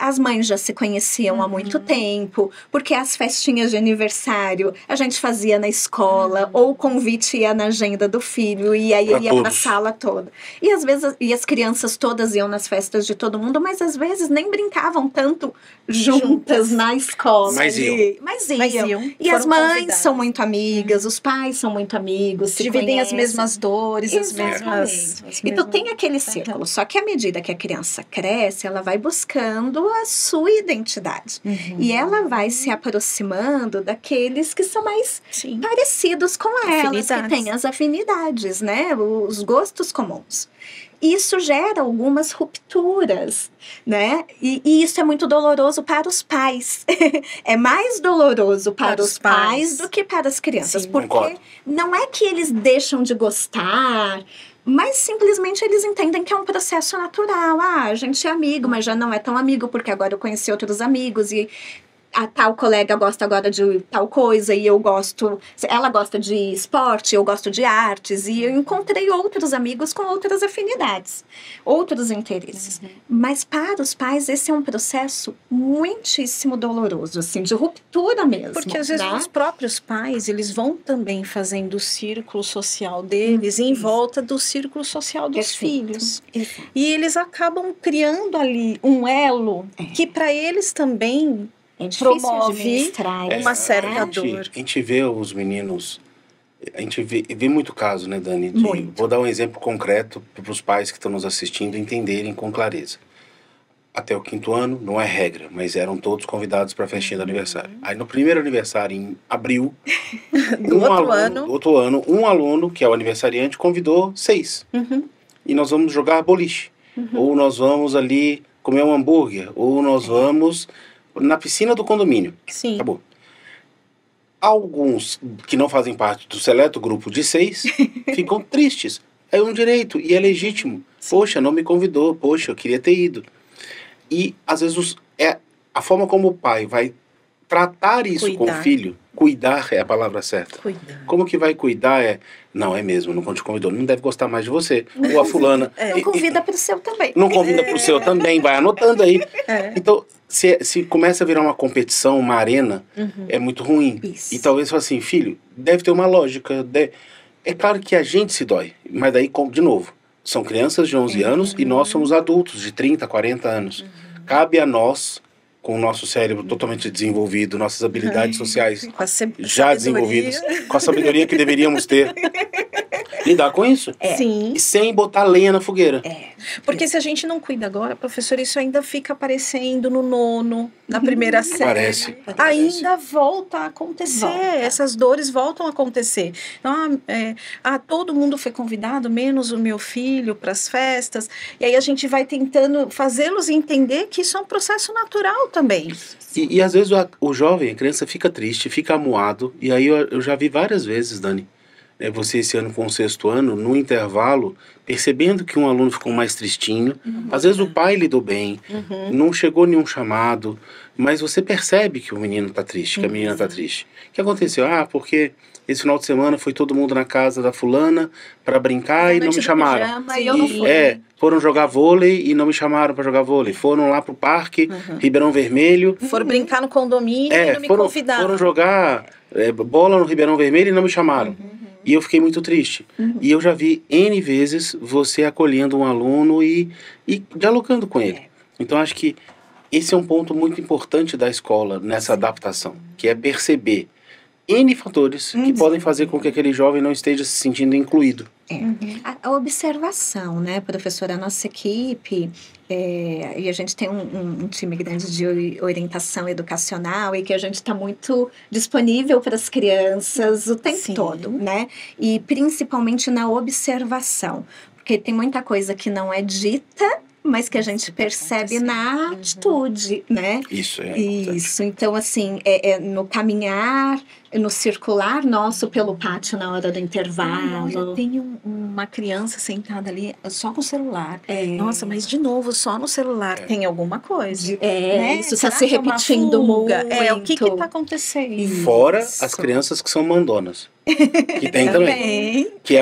as mães já se conheciam há muito tempo, porque as festinhas de aniversário a gente fazia na escola, ou o convite ia na agenda do filho, e aí ia para a sala toda. E às vezes as crianças todas iam nas festas de todo mundo, mas às vezes nem brincavam tanto juntas na escola. Mas iam. E as mães são muito amigas, os pais são muito amigos, se dividem conhecem. as mesmas dores, as mesmas... Então tem aquele círculo, só que à medida que a criança cresce, ela vai buscando a sua identidade. E ela vai se aproximando daqueles que são mais parecidos com elas, que têm as afinidades, né? Os gostos comuns. Isso gera algumas rupturas, né? E isso é muito doloroso para os pais. É mais doloroso para os pais do que para as crianças. Sim, porque concordo. não é que eles deixam de gostar, mas simplesmente eles entendem que é um processo natural. A gente é amigo, mas já não é tão amigo, porque agora eu conheci outros amigos e a tal colega gosta agora de tal coisa e eu gosto... Ela gosta de esporte, eu gosto de artes, e eu encontrei outros amigos com outras afinidades, outros interesses. Mas para os pais esse é um processo muitíssimo doloroso, assim, de ruptura mesmo. Porque às vezes né? os próprios pais, eles vão também fazendo o círculo social deles em volta do círculo social dos filhos. Exato. E eles acabam criando ali um elo que para eles também promove uma certa dor. A gente vê os meninos, a gente vê muito caso, né, Dani? Vou dar um exemplo concreto para os pais que estão nos assistindo entenderem com clareza. Até o 5º ano, não é regra, mas eram todos convidados para a festinha do aniversário. Aí no primeiro aniversário, em abril, do outro ano, um aluno, que é o aniversariante, convidou 6. E nós vamos jogar boliche. Ou nós vamos ali comer um hambúrguer. Ou nós vamos na piscina do condomínio. Sim. Acabou. Alguns que não fazem parte do seleto grupo de 6 ficam tristes. É um direito e é legítimo. Poxa, não me convidou. Poxa, eu queria ter ido. E às vezes a forma como o pai vai tratar isso com o filho, cuidar é a palavra certa. Como que vai cuidar não, é mesmo, não te convidou, não deve gostar mais de você. Ou a fulana. Não convida para o seu também. Não convida para o seu também, vai anotando aí. Então, se começa a virar uma competição, uma arena, é muito ruim. Isso. E talvez fale assim, filho, deve ter uma lógica. É claro que a gente se dói, mas daí, de novo, são crianças de 11 anos e nós somos adultos de 30, 40 anos. Cabe a nós, com o nosso cérebro totalmente desenvolvido, nossas habilidades sociais já desenvolvidas, com a sabedoria que deveríamos ter, lidar com isso. Sim. E sem botar lenha na fogueira. Porque se a gente não cuida agora, professor, isso ainda fica aparecendo no nono, na primeira série. Parece. Ainda volta a acontecer. Essas dores voltam a acontecer. Então, todo mundo foi convidado, menos o meu filho, para as festas. E aí a gente vai tentando fazê-los entender que isso é um processo natural também. E às vezes o jovem, a criança fica triste, fica amuado. E aí eu já vi várias vezes, Dani, você esse ano com o 6º ano, no intervalo, percebendo que um aluno ficou mais tristinho. Às vezes o pai lidou bem, não chegou nenhum chamado, mas você percebe que o menino está triste, que a menina está triste. O que aconteceu? Porque esse final de semana foi todo mundo na casa da fulana para brincar e não me chamaram. E eu não fui. Foram jogar vôlei e não me chamaram para jogar vôlei. Foram lá pro parque, Ribeirão Vermelho. Foram brincar no condomínio e não me convidaram. Foram jogar bola no Ribeirão Vermelho e não me chamaram. E eu fiquei muito triste. E eu já vi N vezes você acolhendo um aluno e dialogando com ele. Então, acho que esse é um ponto muito importante da escola nessa adaptação, que é perceber N fatores que podem fazer com que aquele jovem não esteja se sentindo incluído. A observação, né, professora? A nossa equipe, e a gente tem um time grande de orientação educacional e que a gente está muito disponível para as crianças o tempo todo, né? E principalmente na observação, porque tem muita coisa que não é dita, mas que a gente percebe na atitude, né? Isso. Então, assim, no caminhar, no circular nosso pelo pátio na hora do intervalo. Tem uma criança sentada ali só com o celular. Nossa, mas de novo, só no celular tem alguma coisa. Né? Isso está se repetindo muito. O que está acontecendo? Fora as crianças que são mandonas. Que tem também. Que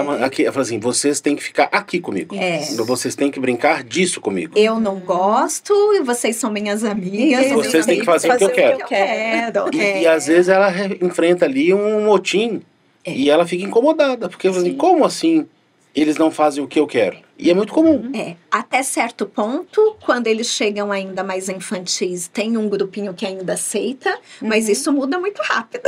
fala assim, vocês têm que ficar aqui comigo. Vocês têm que brincar disso comigo. Eu não gosto e vocês são minhas amigas. Vocês têm que fazer o que eu quero. E às vezes ela enfrenta ali um motim e ela fica incomodada. Porque assim, como assim eles não fazem o que eu quero? E é muito comum. Até certo ponto, quando eles chegam ainda mais infantis, tem um grupinho que ainda aceita, mas isso muda muito rápido.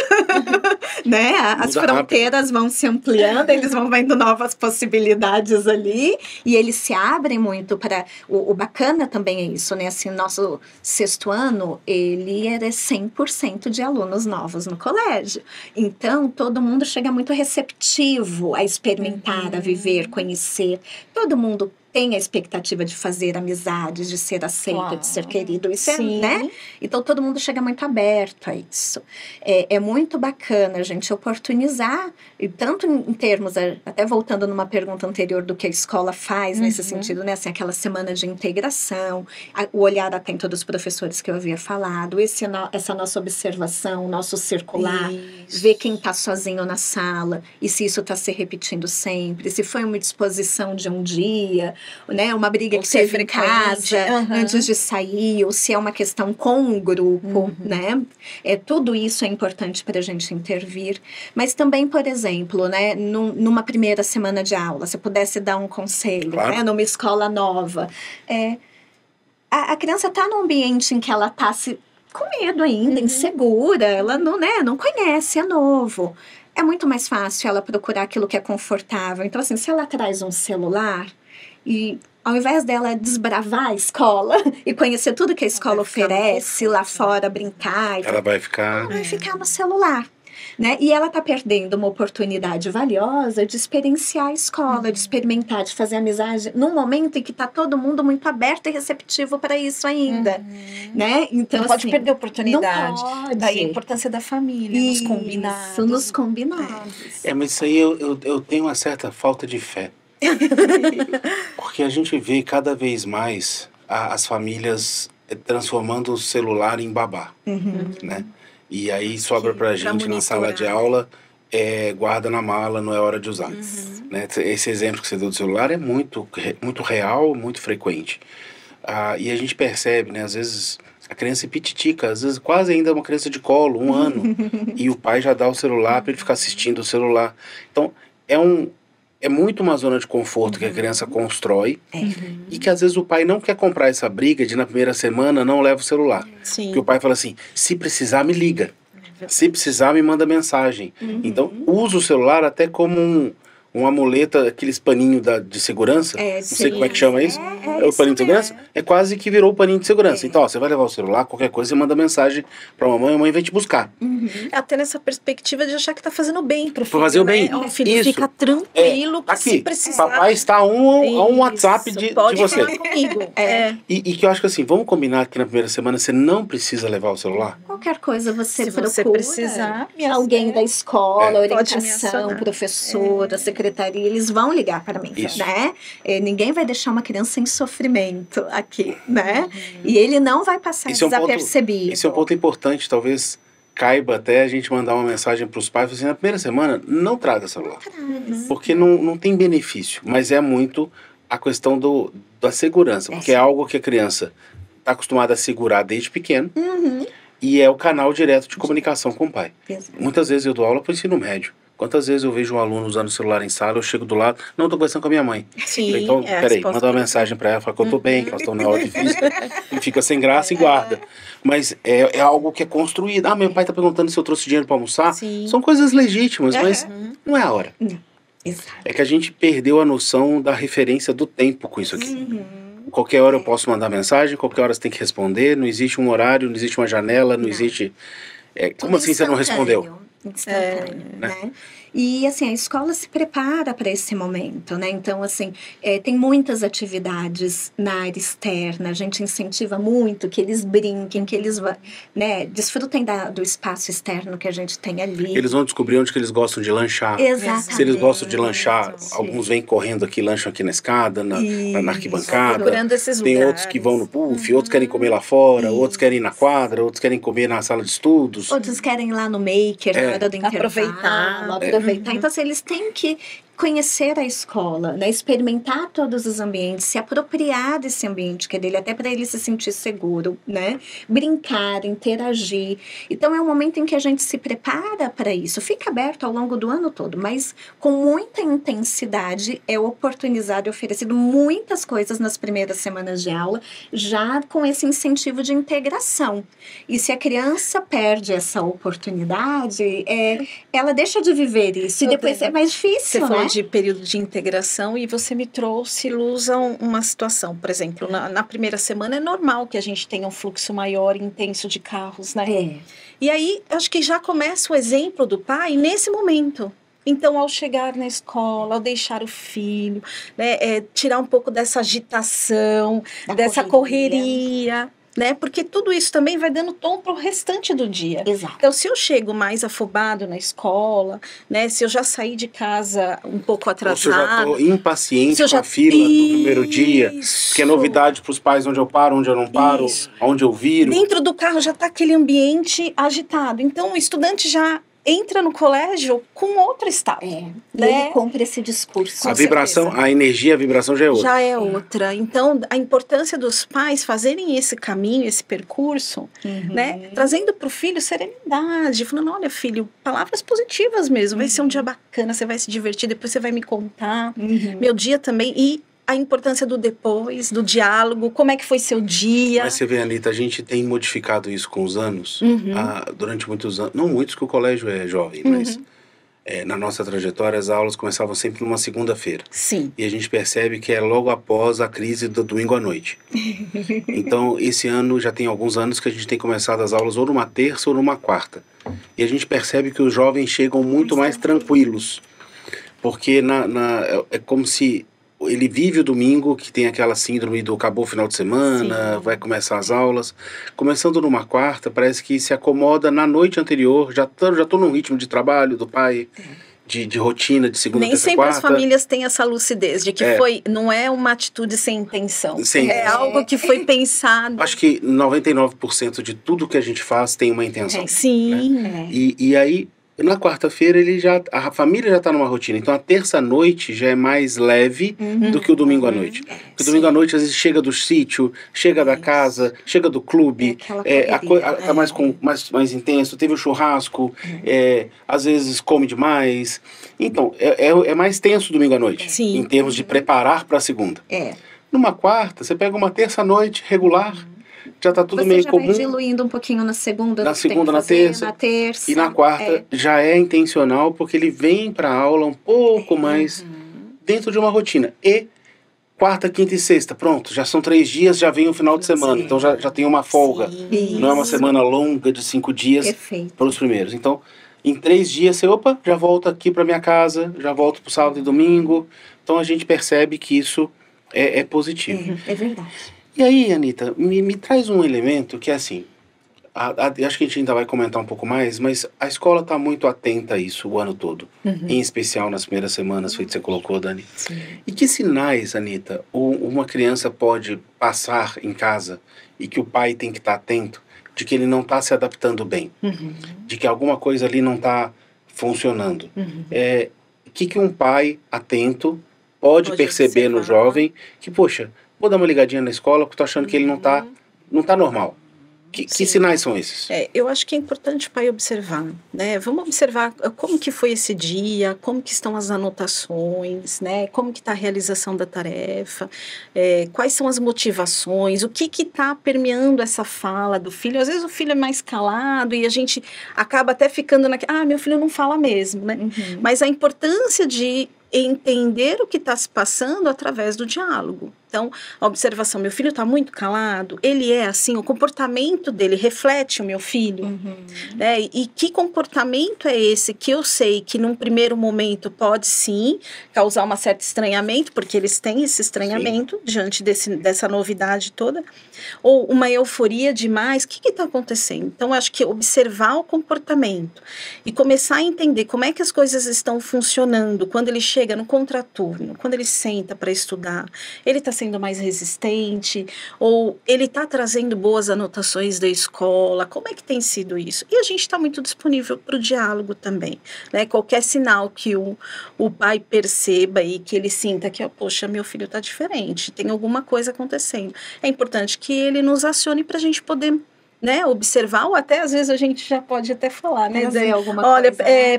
Né? As fronteiras vão se ampliando, eles vão vendo novas possibilidades ali, e eles se abrem muito para... O bacana também é isso, né? Assim, nosso 6º ano, ele era 100% de alunos novos no colégio. Então, todo mundo chega muito receptivo a experimentar, a viver, conhecer. Todo mundo tem a expectativa de fazer amizades, de ser aceito, de ser querido, isso né? Então, todo mundo chega muito aberto a isso. É muito bacana a gente oportunizar, e tanto em termos, até voltando numa pergunta anterior do que a escola faz nesse sentido, né? Assim, aquela semana de integração, o olhar atento dos professores que eu havia falado, essa nossa observação, nosso circular, ver quem está sozinho na sala, e se isso está se repetindo sempre, se foi uma disposição de um dia, né, uma briga que teve em casa antes de sair, ou se é uma questão com um grupo, né? Tudo isso é importante para a gente intervir. Mas também, por exemplo, né, numa primeira semana de aula, se pudesse dar um conselho, né, numa escola nova, a criança está num ambiente em que ela está com medo ainda, insegura, ela não conhece, é novo. É muito mais fácil ela procurar aquilo que é confortável. Então, assim, se ela traz um celular... E ao invés dela desbravar a escola e conhecer tudo que a escola oferece lá fora, brincar... Ela vai ficar no celular. Né? E ela está perdendo uma oportunidade valiosa de experienciar a escola, de experimentar, de fazer amizade, num momento em que está todo mundo muito aberto e receptivo para isso ainda. Né? Então, não pode perder a oportunidade. Não pode. Daí a importância da família, nos combinados. Nos combinados. Mas isso aí eu tenho uma certa falta de fé. Porque a gente vê cada vez mais as famílias transformando o celular em babá, né? E aí sobra pra gente na sala de aula, guarda na mala, não é hora de usar. Né? Esse exemplo que você deu do celular é muito real, muito frequente. E a gente percebe, né? Às vezes a criança é pititica, às vezes quase ainda uma criança de colo, 1 ano, e o pai já dá o celular para ele ficar assistindo o celular. Então, é muito uma zona de conforto que a criança constrói e que às vezes o pai não quer comprar essa briga de na primeira semana não leva o celular. Porque o pai fala assim, se precisar me liga, se precisar me manda mensagem. Então usa o celular até como uma muleta, aqueles paninhos de segurança, não sei como é que chama isso, o isso paninho de segurança, mesmo. é quase que virou o paninho de segurança. Então, ó, você vai levar o celular, qualquer coisa, você manda mensagem pra mamãe, a mãe vem te buscar. Até nessa perspectiva de achar que tá fazendo bem pro filho, fazer o bem. né? Ó, filho, Isso. fica tranquilo, que Aqui, se precisar... papai está a um WhatsApp Isso, de pode você. falar comigo. E que eu acho que assim, vamos combinar que na primeira semana você não precisa levar o celular? Qualquer coisa você Se procura. você precisar, Alguém da escola, Pode me orientação, acionar. professora, secretaria, eles vão ligar para mim, Isso. né? Ninguém vai deixar uma criança em sofrimento aqui, né? E ele não vai passar Esse é um ponto- desapercebido. Esse é um ponto importante, talvez caiba até a gente mandar uma mensagem para os pais, assim, na primeira semana, não traga celular. Porque não tem benefício, mas é muito a questão da segurança, porque é algo que a criança está acostumada a segurar desde pequeno e é o canal direto de comunicação com o pai. Exato. Muitas vezes eu dou aula para o ensino médio. Quantas vezes eu vejo um aluno usando o celular em sala, eu chego do lado, não, estou conversando com a minha mãe. Sim, Então, a peraí, resposta manda uma que- mensagem para ela, fala que eu tô bem, que elas estão na hora difícil, e fica sem graça e guarda. Mas é algo que é construído. Ah, meu pai tá perguntando se eu trouxe dinheiro para almoçar. Sim. São coisas legítimas, mas não é a hora. Exato. É que a gente perdeu a noção da referência do tempo com isso aqui. Qualquer hora eu posso mandar mensagem, qualquer hora você tem que responder, não existe um horário, não existe uma janela, não existe... como assim você não respondeu? Instantâneo, né? E, assim, a escola se prepara para esse momento, né? Então, assim, tem muitas atividades na área externa, a gente incentiva muito que eles brinquem, que eles, né, desfrutem do espaço externo que a gente tem ali. Eles vão descobrir onde que eles gostam de lanchar. Exatamente. Se eles gostam de lanchar, Sim. alguns vêm correndo aqui, lancham aqui na escada, na arquibancada. Procurando esses Tem lugares. outros que vão no puff, outros querem comer lá fora, outros querem ir na quadra, outros querem comer na sala de estudos. Outros querem ir lá no maker na hora do intervalo. Aproveitar. Então, assim, eles têm que conhecer a escola, né? Experimentar todos os ambientes, se apropriar desse ambiente que é dele, até para ele se sentir seguro, né? Brincar, interagir. Então, é um momento em que a gente se prepara para isso. Fica aberto ao longo do ano todo, mas com muita intensidade é oportunizado e oferecido muitas coisas nas primeiras semanas de aula, já com esse incentivo de integração. E se a criança perde essa oportunidade, ela deixa de viver isso e depois é mais Você difícil, falou né? de período de integração e você me trouxe, Luz, uma situação. Por exemplo, na primeira semana é normal que a gente tenha um fluxo maior e intenso de carros, né? E aí, acho que já começa o exemplo do pai nesse momento. Então, ao chegar na escola, ao deixar o filho, né, tirar um pouco dessa agitação, dessa correria, né? Porque tudo isso também vai dando tom para o restante do dia. Exato. Então, se eu chego mais afobado na escola, né? Se eu já saí de casa um pouco Ou se eu já atrasado. estou impaciente Se eu com já- a fila do primeiro dia, Isso. que é novidade para os pais, onde eu paro, onde eu não paro, Isso. onde eu viro. Dentro do carro já está aquele ambiente agitado. Então, o estudante já entra no colégio com outro estado. E né? ele compra esse discurso. A vibração, a energia, a vibração já é outra. Já é outra. Então, a importância dos pais fazerem esse caminho, esse percurso, né? Trazendo para o filho serenidade, falando, olha, filho, palavras positivas mesmo. Vai ser um dia bacana, você vai se divertir, depois você vai me contar. Meu dia também. E a importância do depois, do diálogo, como é que foi seu dia. Mas você vê, Anitta, a gente tem modificado isso com os anos, durante muitos anos, não muitos que o colégio é jovem, mas na nossa trajetória as aulas começavam sempre numa segunda-feira. Sim. E a gente percebe que é logo após a crise do domingo à noite. Então, esse ano, já tem alguns anos que a gente tem começado as aulas ou numa terça ou numa quarta. E a gente percebe que os jovens chegam muito mais tranquilos. Porque é como se ele vive o domingo, que tem aquela síndrome do acabou o final de semana, vai começar as aulas. Começando numa quarta, parece que se acomoda na noite anterior, já tô num ritmo de trabalho do pai, de rotina, de segunda, Nem terça, sempre quarta. as famílias têm essa lucidez de que não é uma atitude sem intenção. Sem é intenção. algo que foi pensado. Acho que 99% de tudo que a gente faz tem uma intenção. Sim. E aí, na quarta-feira, a família já está numa rotina. Então, a terça-noite já é mais leve do que o domingo à noite. Porque o domingo à noite, às vezes, chega do sítio, chega da casa, chega do clube. Tá mais intenso. Teve o churrasco. Às vezes, come demais. Então, é mais tenso domingo à noite. Sim. Em termos de preparar para a segunda. Numa quarta, você pega uma terça-noite regular. já tá tudo Você meio já comum. vai diluindo um pouquinho na segunda, Na do que tem segunda, que na fazer, terça. na terça. E na quarta já é intencional, porque ele vem para a aula um pouco mais dentro de uma rotina. E quarta, quinta e sexta, pronto, já são 3 dias, já vem o final de semana. Então já tem uma folga. Sim. Não é uma semana longa de 5 dias Perfeito. para os primeiros. Então, em 3 dias, você, já volto aqui para minha casa, já volto para o sábado e domingo. Então a gente percebe que isso é positivo. É verdade. E aí, Anitta, me traz um elemento que é assim, acho que a gente ainda vai comentar um pouco mais, mas a escola está muito atenta a isso o ano todo, em especial nas primeiras semanas, feito que você colocou, Dani. Sim. E que sinais, Anitta, uma criança pode passar em casa e que o pai tem que estar atento de que ele não está se adaptando bem, de que alguma coisa ali não está funcionando? O que um pai atento pode perceber no jovem que, poxa, vou dar uma ligadinha na escola porque estou achando que ele não tá normal. Que sinais são esses? Eu acho que é importante o pai observar, né? Vamos observar como que foi esse dia, como que estão as anotações, né? Como que está a realização da tarefa, quais são as motivações, o que está permeando essa fala do filho. Às vezes o filho é mais calado e a gente acaba até ficando meu filho não fala mesmo, né? Mas a importância de entender o que está se passando através do diálogo. Então, a observação, meu filho está muito calado, ele é assim, o comportamento dele reflete o meu filho, né? E que comportamento é esse que eu sei que num primeiro momento pode sim causar um certo estranhamento, porque eles têm esse estranhamento diante dessa novidade toda, ou uma euforia demais, o que está acontecendo? Então, acho que observar o comportamento e começar a entender como é que as coisas estão funcionando quando ele chega no contraturno, quando ele senta para estudar, ele está sendo mais resistente, ou ele está trazendo boas anotações da escola, como é que tem sido isso? E a gente está muito disponível para o diálogo também, né? Qualquer sinal que o pai perceba e que ele sinta que, poxa, meu filho está diferente, tem alguma coisa acontecendo. É importante que ele nos acione para a gente poder, né, observar, ou até às vezes a gente já pode até falar, né, dizer, olha,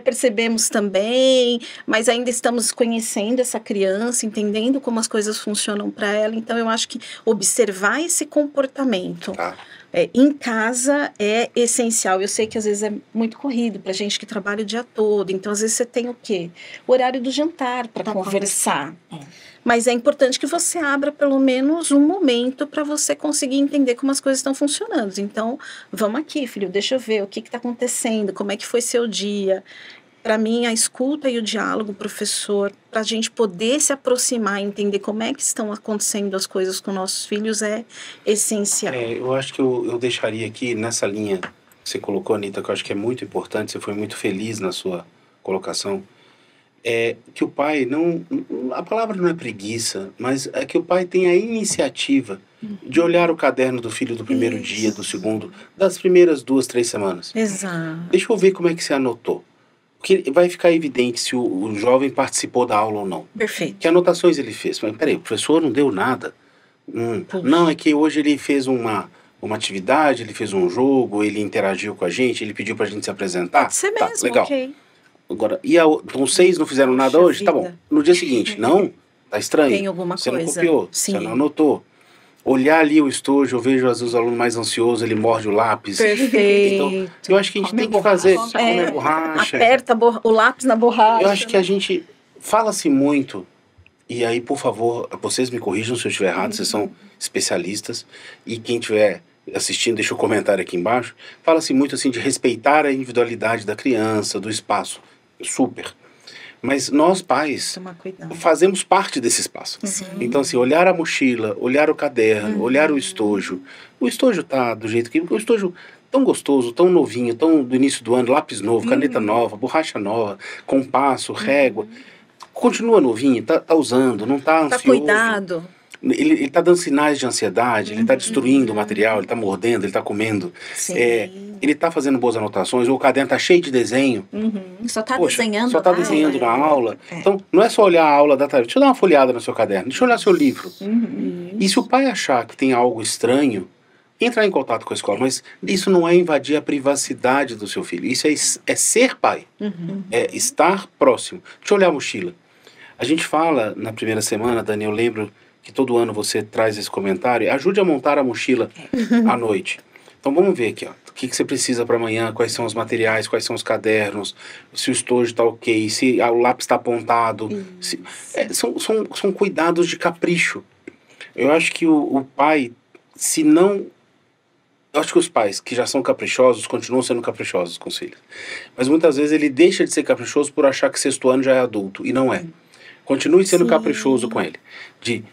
percebemos também, mas ainda estamos conhecendo essa criança, entendendo como as coisas funcionam para ela, então eu acho que observar esse comportamento em casa é essencial. Eu sei que às vezes é muito corrido para gente que trabalha o dia todo, então às vezes você tem o quê? O horário do jantar para conversar. Mas é importante que você abra pelo menos um momento para você conseguir entender como as coisas estão funcionando. Então, vamos aqui, filho, deixa eu ver o que está acontecendo, como é que foi seu dia. Para mim, a escuta e o diálogo, professor, para a gente poder se aproximar e entender como é que estão acontecendo as coisas com nossos filhos é essencial. Eu acho que eu deixaria aqui nessa linha que você colocou, Anitta, que eu acho que é muito importante, você foi muito feliz na sua colocação, que o pai não... A palavra não é preguiça, mas é que o pai tem a iniciativa de olhar o caderno do filho do primeiro dia, do segundo, das primeiras 2, 3 semanas. Exato. Deixa eu ver como é que você anotou. Porque vai ficar evidente se o jovem participou da aula ou não. Perfeito. Que anotações ele fez? Mas peraí, o professor não deu nada. Não, é que hoje ele fez uma atividade, ele fez um jogo, ele interagiu com a gente, ele pediu pra gente se apresentar. Pode ser mesmo, legal. ok. Agora, então 6 não fizeram nada hoje? Tá bom. No dia seguinte, não? Tá estranho. Tem alguma você coisa. Você não copiou, Sim. você não anotou. Olhar ali o estojo, eu vejo às vezes o aluno mais ansioso, ele morde o lápis. Perfeito. Então, eu acho que a gente tem que fazer... Come borracha. Aperta o lápis na borracha. Eu acho que a gente... Fala-se muito, e aí, por favor, vocês me corrijam se eu estiver errado, vocês são especialistas, e quem estiver assistindo, deixa o comentário aqui embaixo. Fala-se muito assim de respeitar a individualidade da criança, do espaço. Super. Mas nós, pais, fazemos parte desse espaço. Então, assim, olhar a mochila, olhar o caderno, olhar o estojo. O estojo tá do jeito que... O estojo tão gostoso, tão novinho, tão do início do ano, lápis novo, caneta nova, borracha nova, compasso, régua. Continua novinho, tá usando, não tá ansioso. Tá cuidado. Ele tá dando sinais de ansiedade, ele tá destruindo o material, ele tá mordendo, ele tá comendo. Ele tá fazendo boas anotações, o caderno tá cheio de desenho. Só tá desenhando. Só tá desenhando na aula. Então, não é só olhar a aula da tarefa. Deixa eu dar uma folheada no seu caderno, deixa eu olhar seu livro. E se o pai achar que tem algo estranho, entrar em contato com a escola. Mas isso não é invadir a privacidade do seu filho. Isso é ser pai. É estar próximo. Deixa eu olhar a mochila. A gente fala na primeira semana, Dani, eu lembro que todo ano você traz esse comentário, ajude a montar a mochila à noite. Então vamos ver aqui, ó, o que você precisa para amanhã, quais são os materiais, quais são os cadernos, se o estojo está ok, se o lápis está apontado. São cuidados de capricho. Eu acho que o pai, se não... Eu acho que os pais que já são caprichosos continuam sendo caprichosos com os filhos. Mas muitas vezes ele deixa de ser caprichoso por achar que sexto ano já é adulto. E não é. Continue sendo caprichoso com ele.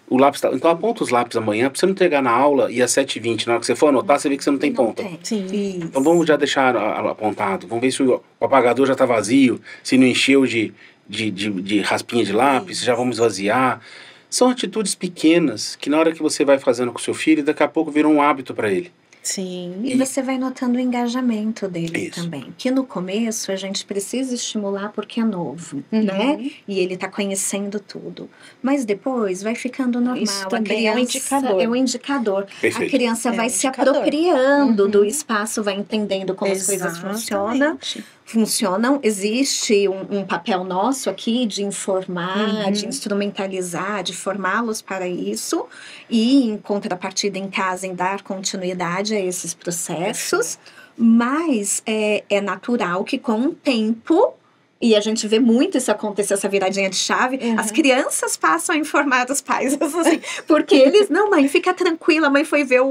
O lápis então aponta os lápis amanhã para você não entregar na aula e às 7h20, na hora que você for anotar, você vê que você não tem ponta. Então vamos já deixar apontado. Vamos ver se o apagador já está vazio, se não encheu de raspinha de lápis, já vamos esvaziar. São atitudes pequenas que na hora que você vai fazendo com o seu filho, daqui a pouco viram um hábito para ele. Sim. E você vai notando o engajamento dele também. Que no começo a gente precisa estimular porque é novo, né? E ele está conhecendo tudo. Mas depois vai ficando normal. Isso também é um indicador. É um indicador. Perfeito. A criança vai se apropriando do espaço, vai entendendo como as coisas funcionam. Existe um papel nosso aqui de informar, de instrumentalizar, de formá-los para isso. E, em contrapartida, em casa, em dar continuidade a esses processos. Mas é natural que, com o tempo... E a gente vê muito isso acontecer, essa viradinha de chave. As crianças passam a informar os pais, assim, porque eles... Não, mãe, fica tranquila, a mãe foi ver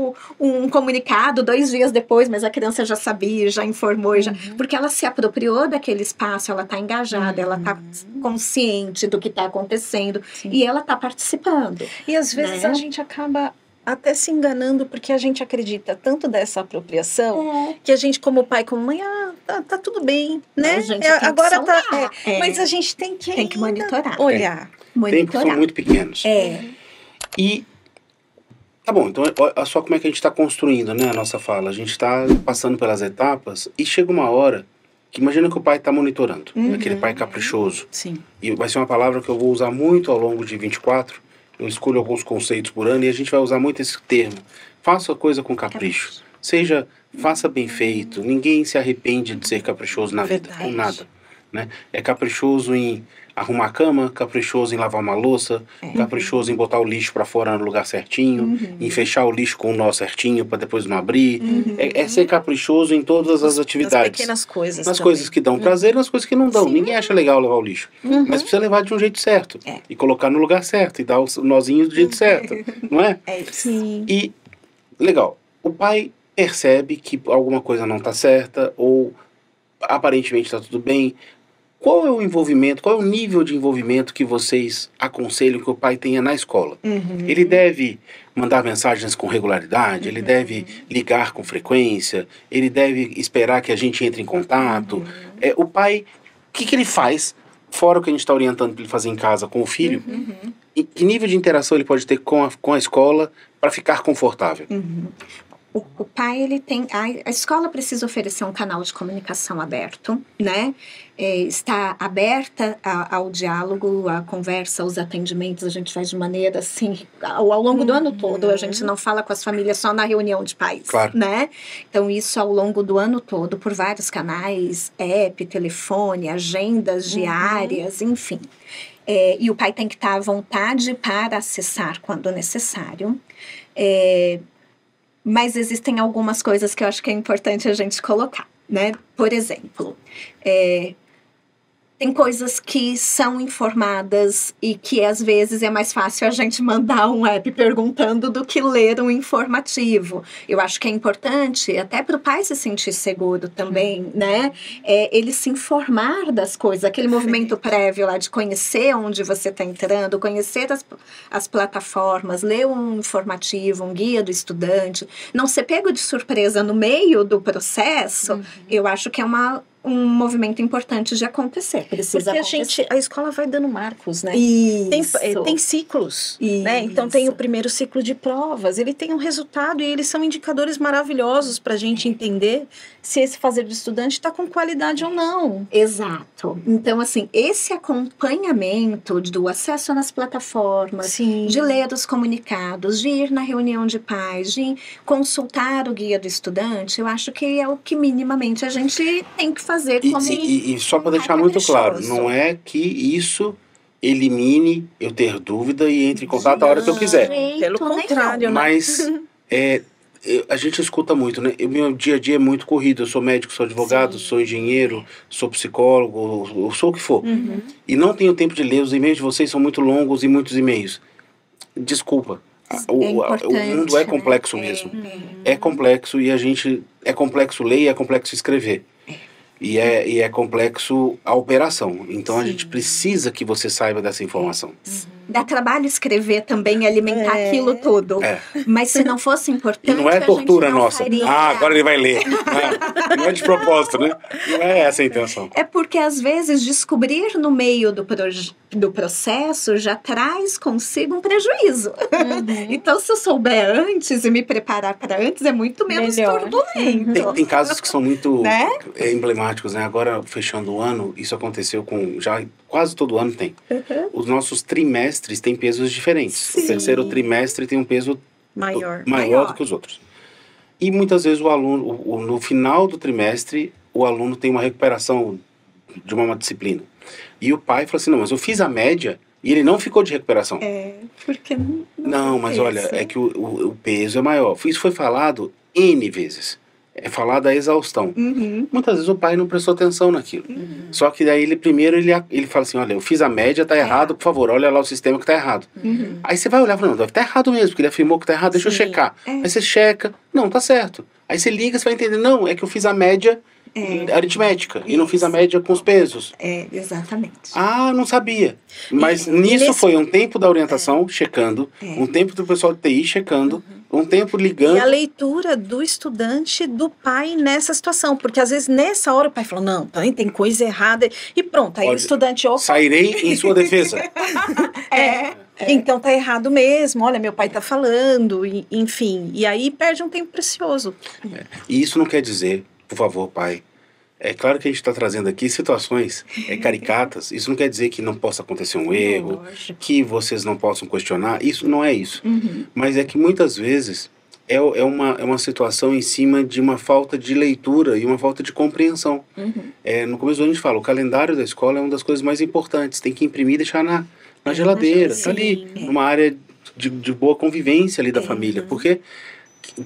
um comunicado 2 dias depois, mas a criança já sabia, já informou, porque ela se apropriou daquele espaço, ela está engajada, ela está consciente do que está acontecendo e ela está participando. E às vezes a gente acaba até se enganando porque a gente acredita tanto dessa apropriação que a gente, como pai, como mãe, tá tudo bem, né? Agora tá. Mas a gente tem que monitorar. Olhar. Tempos são muito pequenos. E tá bom, então olha só como é que a gente está construindo, né, a nossa fala. A gente está passando pelas etapas e chega uma hora que imagina que o pai está monitorando, aquele pai caprichoso. Sim. E vai ser uma palavra que eu vou usar muito ao longo de 24. Eu escolho alguns conceitos por ano e a gente vai usar muito esse termo. Faça a coisa com capricho. Faça bem feito. Ninguém se arrepende de ser caprichoso na vida, com nada. Né? É caprichoso em arrumar a cama, caprichoso em lavar uma louça, caprichoso em botar o lixo para fora no lugar certinho, em fechar o lixo com o nó certinho para depois não abrir. É ser caprichoso em todas as atividades. Nas pequenas coisas. Nas coisas que dão prazer e nas coisas que não dão. Ninguém acha legal levar o lixo. Mas precisa levar de um jeito certo. E colocar no lugar certo. E dar o nozinho do jeito certo. Não é? Sim. E, legal, o pai percebe que alguma coisa não está certa ou aparentemente está tudo bem. Qual é o envolvimento, qual é o nível de envolvimento que vocês aconselham que o pai tenha na escola? Ele deve mandar mensagens com regularidade? Ele deve ligar com frequência? Ele deve esperar que a gente entre em contato? O pai, o que ele faz, fora o que a gente está orientando para ele fazer em casa com o filho? E que nível de interação ele pode ter com a escola para ficar confortável? O pai, ele tem... A escola precisa oferecer um canal de comunicação aberto, né? Está aberta ao diálogo, à conversa, aos atendimentos. A gente faz de maneira, assim, ao longo do ano todo. A gente não fala com as famílias só na reunião de pais, né? Então, isso ao longo do ano todo, por vários canais, app, telefone, agendas diárias, enfim. E o pai tem que estar à vontade para acessar quando necessário. Mas existem algumas coisas que eu acho que é importante a gente colocar, né? Por exemplo, tem coisas que são informadas e que às vezes é mais fácil a gente mandar um app perguntando do que ler um informativo. Eu acho que é importante, até para o pai se sentir seguro também, né? Ele se informar das coisas, aquele movimento prévio lá de conhecer onde você está entrando, conhecer as plataformas, ler um informativo, um guia do estudante, não ser pego de surpresa no meio do processo, eu acho que é um movimento importante de acontecer. Precisa acontecer. A escola vai dando marcos, né? Isso. Tem ciclos, né? Então tem o primeiro ciclo de provas, ele tem um resultado e eles são indicadores maravilhosos para a gente entender se esse fazer do estudante está com qualidade ou não. Exato. Então, assim, esse acompanhamento do acesso nas plataformas, de ler os comunicados, de ir na reunião de pais, de consultar o guia do estudante, eu acho que é o que minimamente a gente tem que fazer como e só para deixar muito claro, não é que isso elimine eu ter dúvida e entre em contato a hora que eu quiser. Pelo contrário, né? Mas a gente escuta muito, né? O meu dia a dia é muito corrido. Eu sou médico, sou advogado, sou engenheiro, sou psicólogo, eu sou o que for. E não tenho tempo de ler. Os e-mails de vocês são muito longos e muitos e-mails. Desculpa. O mundo é complexo mesmo. É complexo e é complexo ler e é complexo escrever. E é complexo a operação. Então a gente precisa que você saiba dessa informação. Dá trabalho escrever também, alimentar aquilo tudo. Mas se não fosse importante, e não é tortura a gente não nossa. faria. Agora ele vai ler. Não é de propósito, né? Não é essa a intenção. É porque, às vezes, descobrir no meio do processo já traz consigo um prejuízo. Então, se eu souber antes e me preparar para antes, é muito menos turbulento. Tem casos que são muito Né? emblemáticos, né? Agora, fechando o ano, isso aconteceu com... Já quase todo ano tem. Os nossos trimestres têm pesos diferentes. O terceiro trimestre tem um peso maior do que os outros. E muitas vezes o aluno, no final do trimestre, o aluno tem uma recuperação de uma disciplina. E o pai fala assim, não, mas eu fiz a média e ele não ficou de recuperação. Porque não, mas olha, é que o peso é maior. Isso foi falado N vezes. É falado a exaustão. Muitas vezes o pai não prestou atenção naquilo. Só que daí ele fala assim, olha, eu fiz a média, tá errado, por favor, olha lá o sistema que tá errado. Aí você vai olhar e fala, não, deve estar errado mesmo, porque ele afirmou que tá errado, deixa eu checar. Aí você checa, não, tá certo. Aí você liga, você vai entender, não, é que eu fiz a média aritmética e não fiz a média com os pesos. Exatamente. Ah, não sabia. Mas nisso foi um tempo da orientação checando, um tempo do pessoal de TI checando, um tempo ligando. E a leitura do estudante, do pai nessa situação. Porque às vezes nessa hora o pai falou, não, tem coisa errada. E pronto, aí o estudante... Sairei em sua defesa. Então tá errado mesmo, olha, meu pai tá falando, enfim. E aí perde um tempo precioso. E isso não quer dizer, por favor, pai, é claro que a gente está trazendo aqui situações caricatas, isso não quer dizer que não possa acontecer um erro, que vocês não possam questionar, isso não é isso. Mas é que muitas vezes é uma situação em cima de uma falta de leitura e uma falta de compreensão. No começo do ano a gente fala, o calendário da escola é uma das coisas mais importantes, tem que imprimir e deixar na geladeira, tá ali, numa área de boa convivência ali da família, porque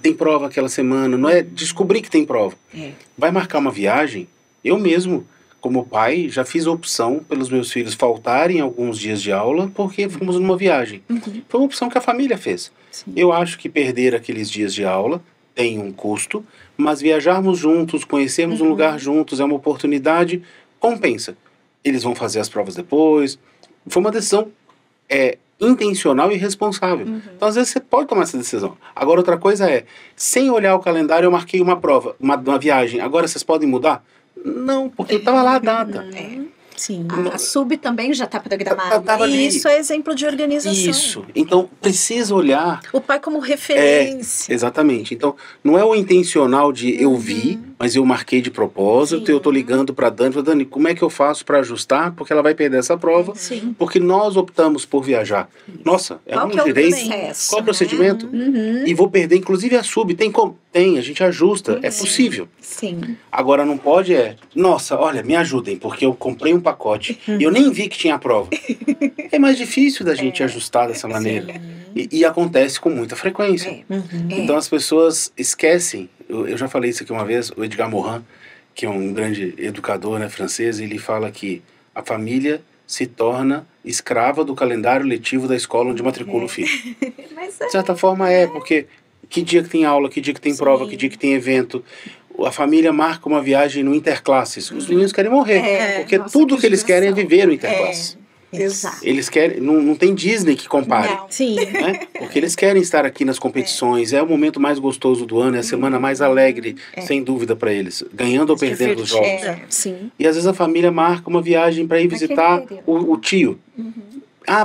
tem prova aquela semana, não é descobrir que tem prova. Vai marcar uma viagem, eu mesmo, como pai, já fiz a opção pelos meus filhos faltarem alguns dias de aula porque fomos numa viagem. Foi uma opção que a família fez. Eu acho que perder aqueles dias de aula tem um custo, mas viajarmos juntos, conhecermos um lugar juntos, é uma oportunidade, compensa. Eles vão fazer as provas depois. Foi uma decisão intencional e responsável. Então, às vezes, você pode tomar essa decisão. Agora, outra coisa sem olhar o calendário, eu marquei uma prova, uma viagem. Agora, vocês podem mudar? Não, porque estava lá a data. Sim. A sub também já está programada. E isso é exemplo de organização. Isso. Então, precisa olhar... O pai como referência. Exatamente. Então, não é o intencional de eu vi, mas eu marquei de propósito, eu estou ligando para a Dani, Dani, como é que eu faço para ajustar? Porque ela vai perder essa prova. Porque nós optamos por viajar. Nossa, é um direito. Qual é o procedimento? E vou perder, inclusive a sub. Tem como? Tem, a gente ajusta. É possível. Agora, não pode nossa, olha, me ajudem, porque eu comprei um pacote e eu nem vi que tinha a prova. É mais difícil da gente ajustar dessa maneira. E acontece com muita frequência. Então as pessoas esquecem. Eu já falei isso aqui uma vez, o Edgar Morin, que é um grande educador, né, francês, ele fala que a família se torna escrava do calendário letivo da escola onde matricula o filho. De certa forma porque que dia que tem aula, que dia que tem prova, que dia que tem evento. A família marca uma viagem no Interclasses. Os meninos querem morrer, porque tudo que eles querem é viver no Interclasses. Exato. Eles querem, não tem Disney que compare. Né? Porque eles querem estar aqui nas competições, é o momento mais gostoso do ano, é a semana mais alegre, sem dúvida, para eles, ganhando ou perdendo os jogos. E às vezes a família marca uma viagem para ir visitar o tio.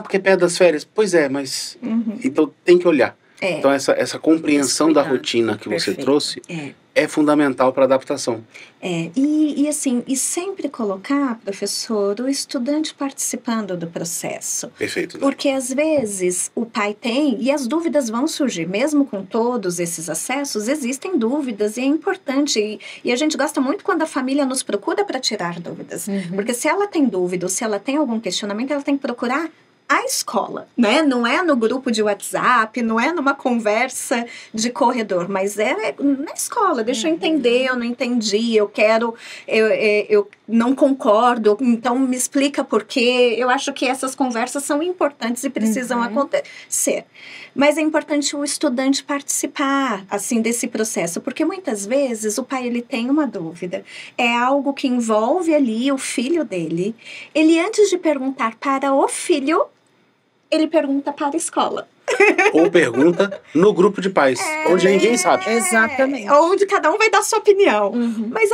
Porque é perto das férias. Pois é, mas então tem que olhar. Então, essa compreensão da Cuidado. rotina que você Perfeito. trouxe é fundamental para a adaptação. E sempre colocar, professor, o estudante participando do processo. Perfeito. Porque às vezes o pai tem, e as dúvidas vão surgir, mesmo com todos esses acessos, existem dúvidas e é importante. E a gente gosta muito quando a família nos procura para tirar dúvidas. Porque se ela tem dúvida ou se ela tem algum questionamento, ela tem que procurar a escola, né? Não é no grupo de WhatsApp, não é numa conversa de corredor, mas é na escola. Deixa eu entender, eu não entendi, eu não concordo, então me explica por quê. Eu acho que essas conversas são importantes e precisam acontecer. Mas é importante o estudante participar, assim, desse processo, porque muitas vezes o pai, ele tem uma dúvida, é algo que envolve ali o filho dele. Ele, antes de perguntar para o filho, ele pergunta para a escola. Ou pergunta no grupo de pais, onde ninguém sabe. Exatamente. Onde cada um vai dar a sua opinião. Mas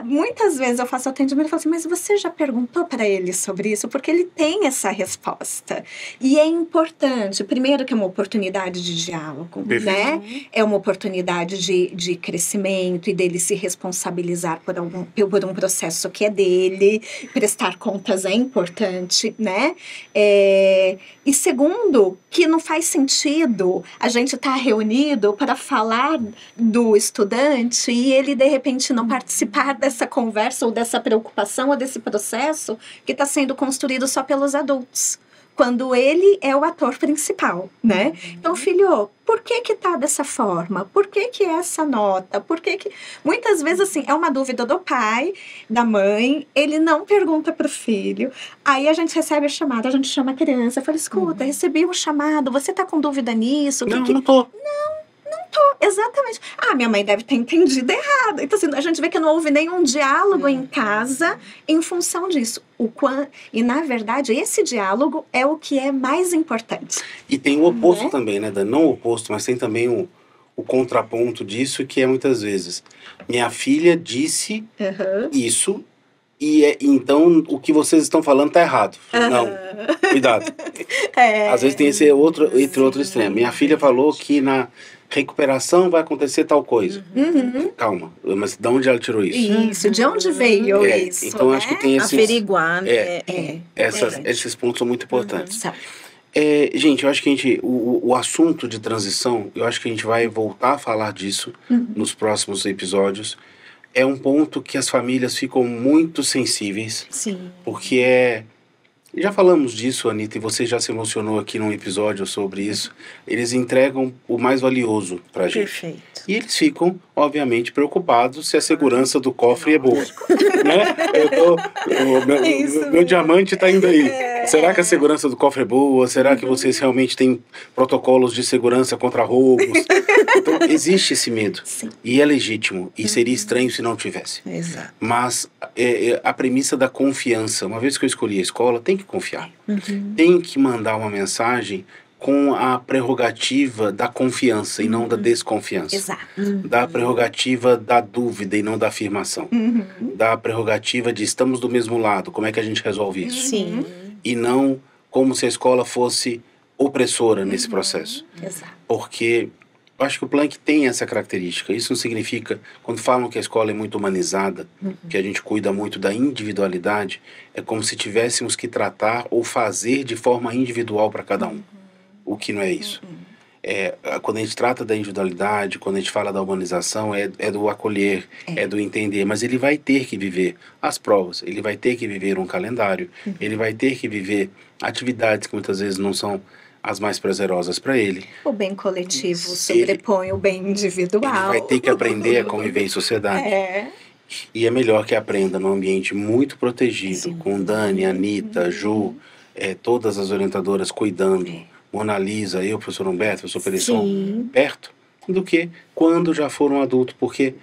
muitas vezes eu faço atendimento e falo assim, mas você já perguntou para ele sobre isso? Porque ele tem essa resposta. E é importante, primeiro que é uma oportunidade de diálogo, né? É uma oportunidade de crescimento e dele se responsabilizar por um processo que é dele. Prestar contas é importante, né? E segundo, que não faz sentido a gente estar reunido para falar do estudante e ele, de repente, não participar dessa conversa ou dessa preocupação ou desse processo que está sendo construído só pelos adultos, quando ele é o ator principal, né? Então, filho, por que tá dessa forma? Por que é essa nota? Por que... Muitas vezes, assim, é uma dúvida do pai, da mãe, ele não pergunta pro filho, aí a gente recebe a chamada, a gente chama a criança, fala, escuta, recebi um chamado, você tá com dúvida nisso? Não tô. Exatamente. Minha mãe deve ter entendido errado. Então, assim, a gente vê que não houve nenhum diálogo em casa em função disso. E, na verdade, esse diálogo é o que é mais importante. E tem o oposto também, né, Dan? Não o oposto, mas tem também o contraponto disso, que é muitas vezes, minha filha disse isso, e então o que vocês estão falando tá errado. Não, cuidado. Às vezes tem esse outro extremo. Minha filha falou que na recuperação vai acontecer tal coisa. Calma, mas de onde ela tirou isso? Isso, de onde veio isso? Então, acho que tem esses... Averiguar, né? Esses pontos são muito importantes. Gente, eu acho que o assunto de transição, eu acho que a gente vai voltar a falar disso nos próximos episódios. É um ponto que as famílias ficam muito sensíveis. Sim. Porque já falamos disso, Anitta, e você já se emocionou aqui num episódio sobre isso. Eles entregam o mais valioso pra gente. Perfeito. E eles ficam, obviamente, preocupados se a segurança do cofre é boa. Né? Meu diamante tá indo aí. Será que a segurança do cofre é boa? Será que vocês realmente têm protocolos de segurança contra roubos? Então, existe esse medo. Sim. E é legítimo. E seria estranho se não tivesse. Exato. Mas a premissa da confiança, uma vez que eu escolhi a escola, tem que confiar. Tem que mandar uma mensagem com a prerrogativa da confiança e não da desconfiança. Exato. Da prerrogativa da dúvida e não da afirmação. Da prerrogativa de estamos do mesmo lado, como é que a gente resolve isso? Sim. E não como se a escola fosse opressora nesse processo. Exato. Porque eu acho que o Planck tem essa característica. Isso não significa, quando falam que a escola é muito humanizada, que a gente cuida muito da individualidade, é como se tivéssemos que tratar ou fazer de forma individual para cada um. O que não é isso. Quando a gente trata da individualidade, quando a gente fala da humanização, é do acolher, é do entender, mas ele vai ter que viver as provas, ele vai ter que viver um calendário, ele vai ter que viver atividades que muitas vezes não são as mais prazerosas para ele. O bem coletivo sobrepõe o bem individual. Ele vai ter que aprender a conviver em sociedade. E é melhor que aprenda num ambiente muito protegido, com Dani, Anitta, Ju, todas as orientadoras cuidando, Mona Lisa, eu, professor Humberto, professor Perisson, perto, do que quando já for um adulto, porque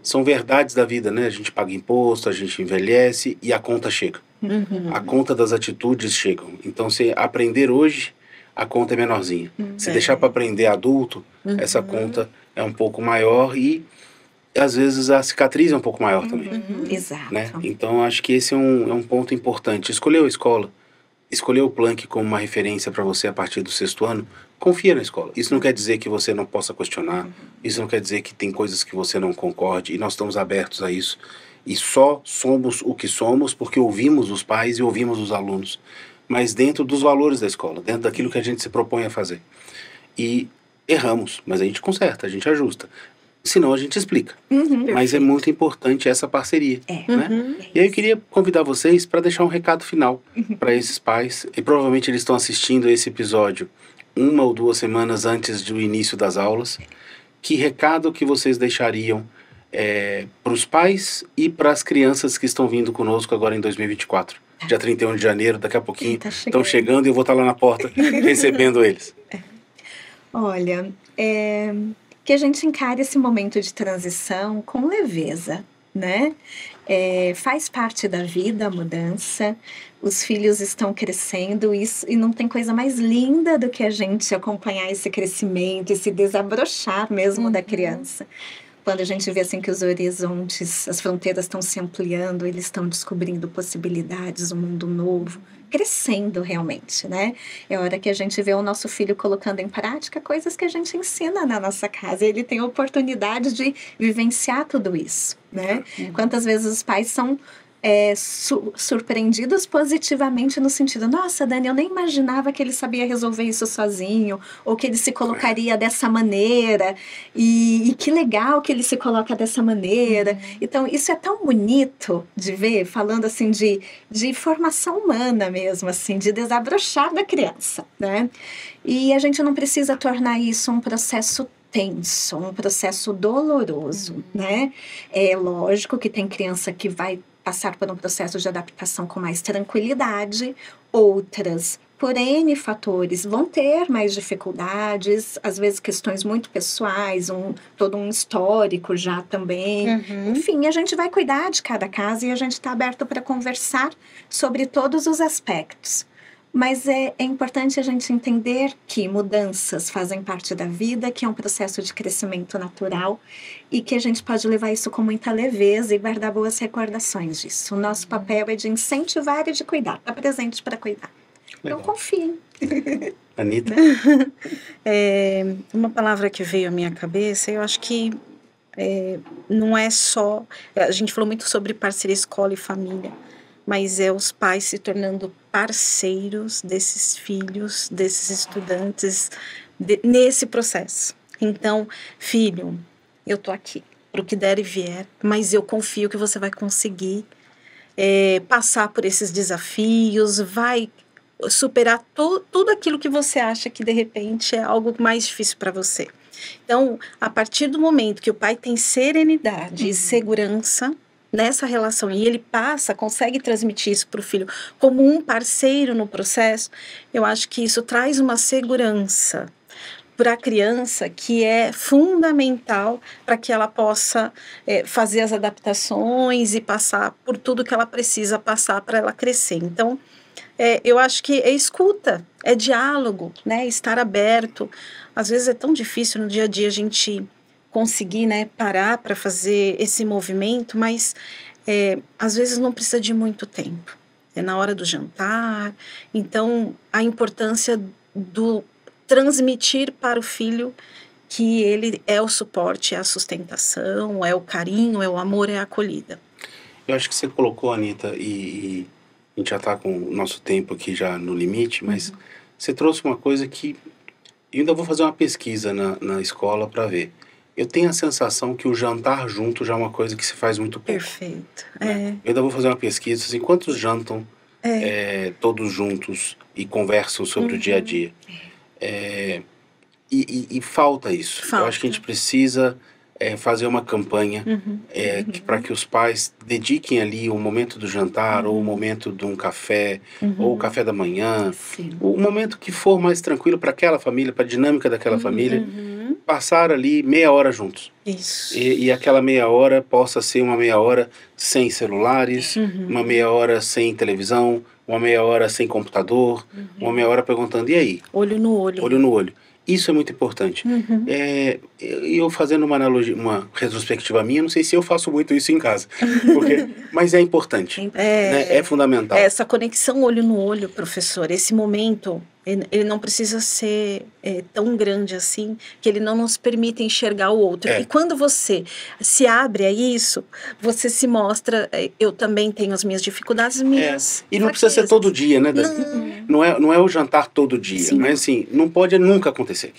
são verdades da vida, né? A gente paga imposto, a gente envelhece e a conta chega. A conta das atitudes chega. Então, se aprender hoje, a conta é menorzinha. Se deixar para aprender adulto, essa conta é um pouco maior e, às vezes, a cicatriz é um pouco maior também. Exato. Né? Então, acho que esse é um ponto importante. Escolheu a escola, escolheu o Planck como uma referência para você a partir do 6º ano, confia na escola. Isso não quer dizer que você não possa questionar, isso não quer dizer que tem coisas que você não concorde, e nós estamos abertos a isso. E só somos o que somos porque ouvimos os pais e ouvimos os alunos, mas dentro dos valores da escola, dentro daquilo que a gente se propõe a fazer. E erramos, mas a gente conserta, a gente ajusta. Senão a gente explica. Mas é muito importante essa parceria. Né? E aí eu queria convidar vocês para deixar um recado final para esses pais. E provavelmente eles estão assistindo esse episódio 1 ou 2 semanas antes do início das aulas. Que recado que vocês deixariam para os pais e para as crianças que estão vindo conosco agora em 2024? Dia 31 de janeiro, daqui a pouquinho, estão chegando e eu vou estar lá na porta recebendo eles. Olha, que a gente encare esse momento de transição com leveza, né? Faz parte da vida a mudança, os filhos estão crescendo e não tem coisa mais linda do que a gente acompanhar esse crescimento, esse desabrochar mesmo da criança. Quando a gente vê assim que os horizontes, as fronteiras estão se ampliando, eles estão descobrindo possibilidades, um mundo novo, crescendo realmente, né? É hora que a gente vê o nosso filho colocando em prática coisas que a gente ensina na nossa casa. Ele tem a oportunidade de vivenciar tudo isso, né? Quantas vezes os pais são surpreendidos positivamente no sentido, nossa, Dani, eu nem imaginava que ele sabia resolver isso sozinho, ou que ele se colocaria dessa maneira, e que legal que ele se coloca dessa maneira. Então, isso é tão bonito de ver, falando assim de formação humana mesmo, assim, de desabrochar da criança, né? E a gente não precisa tornar isso um processo tenso, um processo doloroso, né? É lógico que tem criança que vai passar por um processo de adaptação com mais tranquilidade, outras, por N fatores, vão ter mais dificuldades, às vezes questões muito pessoais, todo um histórico já também. Enfim, a gente vai cuidar de cada caso e a gente está aberto para conversar sobre todos os aspectos. Mas é importante a gente entender que mudanças fazem parte da vida, que é um processo de crescimento natural e que a gente pode levar isso com muita leveza e guardar boas recordações disso. O nosso papel é de incentivar e de cuidar, estar presente para cuidar. Legal. Então, confiem. Anita? Uma palavra que veio à minha cabeça, eu acho que não é só... A gente falou muito sobre parceria escola e família, mas é os pais se tornando parceiros desses filhos, desses estudantes, nesse processo. Então, filho, eu tô aqui para o que der e vier, mas eu confio que você vai conseguir passar por esses desafios, vai superar tudo aquilo que você acha que, de repente, é algo mais difícil para você. Então, a partir do momento que o pai tem serenidade e segurança nessa relação, e ele consegue transmitir isso para o filho como um parceiro no processo, eu acho que isso traz uma segurança para a criança que é fundamental para que ela possa fazer as adaptações e passar por tudo que ela precisa passar para ela crescer. Então, eu acho que é escuta, é diálogo, né? Estar aberto. Às vezes é tão difícil no dia a dia a gente conseguir, né, parar para fazer esse movimento, mas às vezes não precisa de muito tempo. É na hora do jantar. Então, a importância do transmitir para o filho que ele é o suporte, é a sustentação, é o carinho, é o amor, é a acolhida. Eu acho que você colocou, Anita, e a gente já está com o nosso tempo aqui já no limite, mas você trouxe uma coisa que eu ainda vou fazer uma pesquisa na escola para ver. Eu tenho a sensação que o jantar junto já é uma coisa que se faz muito pouco. Perfeito. Né? Eu ainda vou fazer uma pesquisa, assim, quantos jantam todos juntos e conversam sobre o dia a dia? E falta isso. Falta. Eu acho que a gente precisa fazer uma campanha para que os pais dediquem ali o momento do jantar, ou o momento de um café, ou o café da manhã, o momento que for mais tranquilo para aquela família, para a dinâmica daquela família, passar ali meia hora juntos. Isso. E aquela meia hora possa ser uma meia hora sem celulares, uma meia hora sem televisão, uma meia hora sem computador, uma meia hora perguntando, e aí? Olho no olho. Olho no olho. Isso é muito importante. Eu fazendo uma analogia, uma retrospectiva minha, não sei se eu faço muito isso em casa, mas é importante, né? É fundamental. Essa conexão olho no olho, professor, esse momento, ele não precisa ser tão grande assim, que ele não nos permite enxergar o outro. E quando você se abre a isso, você se mostra, eu também tenho as minhas dificuldades, minhas E não precisa ser todo dia, né, Dani? Não é o jantar todo dia, sim, mas assim, não pode nunca acontecer.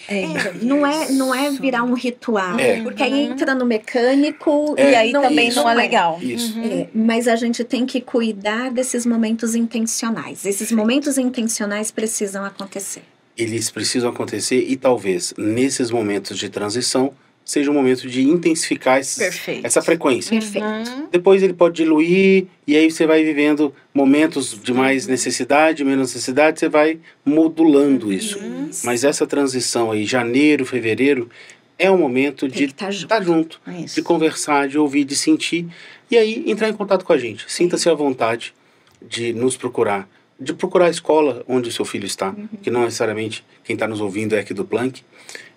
Não é virar um ritual, porque aí entra no mecânico e aí também não é legal. Isso. Mas a gente tem que cuidar desses momentos intencionais. Esses momentos intencionais precisam acontecer. Eles precisam acontecer e talvez nesses momentos de transição seja um momento de intensificar essa frequência. Perfeito. Depois ele pode diluir e aí você vai vivendo momentos de mais necessidade, menos necessidade, você vai modulando isso. Mas essa transição aí, janeiro, fevereiro, é um momento de estar junto, de conversar, de ouvir, de sentir e aí entrar em contato com a gente. Sinta-se à vontade de nos procurar. De procurar a escola onde o seu filho está, que não necessariamente quem está nos ouvindo é aqui do Planck,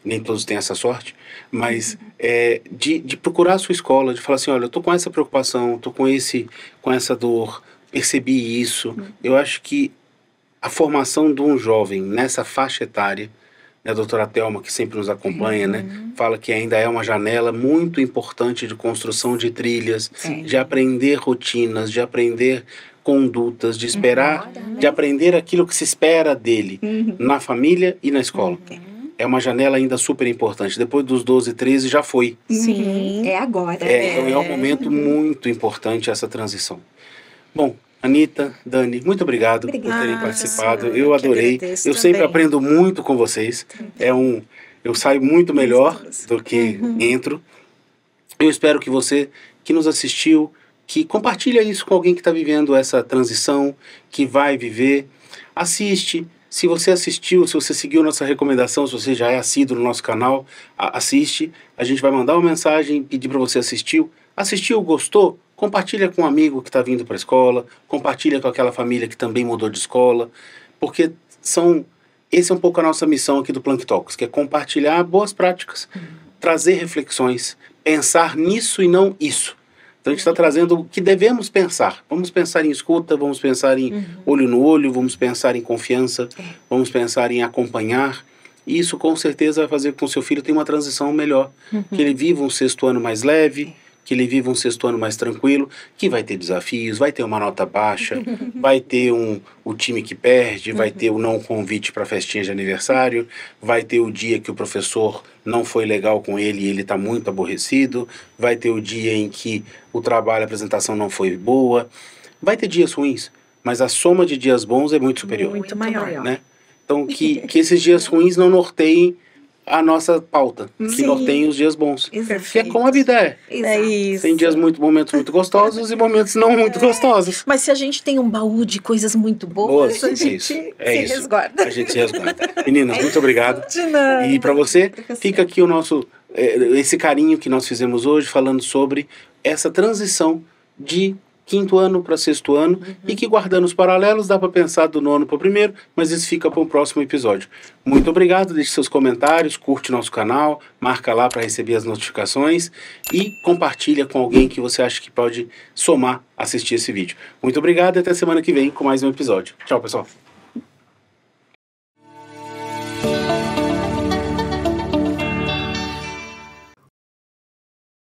nem todos têm essa sorte, mas de procurar a sua escola, de falar assim, olha, eu estou com essa preocupação, estou com essa dor, percebi isso. Eu acho que a formação de um jovem nessa faixa etária, a doutora Thelma, que sempre nos acompanha, né, fala que ainda é uma janela muito importante de construção de trilhas, de aprender rotinas, de aprender condutas, de esperar, de aprender aquilo que se espera dele na família e na escola. É uma janela ainda super importante. Depois dos 12, 13 já foi. Sim, é agora. Então é um momento muito importante essa transição. Bom, Anita, Dani, muito obrigado por terem participado. Eu adorei. Eu sempre aprendo muito com vocês. Eu saio muito melhor do que entro. Eu espero que você que nos assistiu, que compartilha isso com alguém que está vivendo essa transição, que vai viver. Assiste. Se você assistiu, se você seguiu nossa recomendação, se você já é assíduo no nosso canal, assiste. A gente vai mandar uma mensagem, pedir para você assistir. Assistiu, gostou? Compartilha com um amigo que está vindo para a escola. Compartilha com aquela família que também mudou de escola. Porque esse é um pouco a nossa missão aqui do Planck Talks, que é compartilhar boas práticas, trazer reflexões, pensar nisso e não isso. Então a gente está trazendo o que devemos pensar. Vamos pensar em escuta, vamos pensar em olho no olho, vamos pensar em confiança, vamos pensar em acompanhar. E isso com certeza vai fazer com que o seu filho tenha uma transição melhor. Que ele viva um sexto ano mais leve, que ele viva um sexto ano mais tranquilo, que vai ter desafios, vai ter uma nota baixa, vai ter o time que perde, vai ter o não convite para festinha de aniversário, vai ter o dia que o professor não foi legal com ele e ele está muito aborrecido, vai ter o dia em que o trabalho, a apresentação não foi boa, vai ter dias ruins, mas a soma de dias bons é muito superior. Muito maior. Né? Então que esses dias ruins não norteiem a nossa pauta, que norteiem os dias bons. Que é como a vida é. É isso. Tem momentos muito gostosos e momentos não muito gostosos. Mas se a gente tem um baú de coisas muito boas, a gente se resguarda. A gente se resguarda. Meninas, muito obrigado. De nada. E para você, fica aqui o nosso esse carinho que nós fizemos hoje, falando sobre essa transição de quinto ano para sexto ano, e que guardando os paralelos dá para pensar do nono para o primeiro, mas isso fica para o próximo episódio. Muito obrigado, deixe seus comentários, curte nosso canal, marca lá para receber as notificações e compartilha com alguém que você acha que pode somar assistir esse vídeo. Muito obrigado e até semana que vem com mais um episódio. Tchau, pessoal.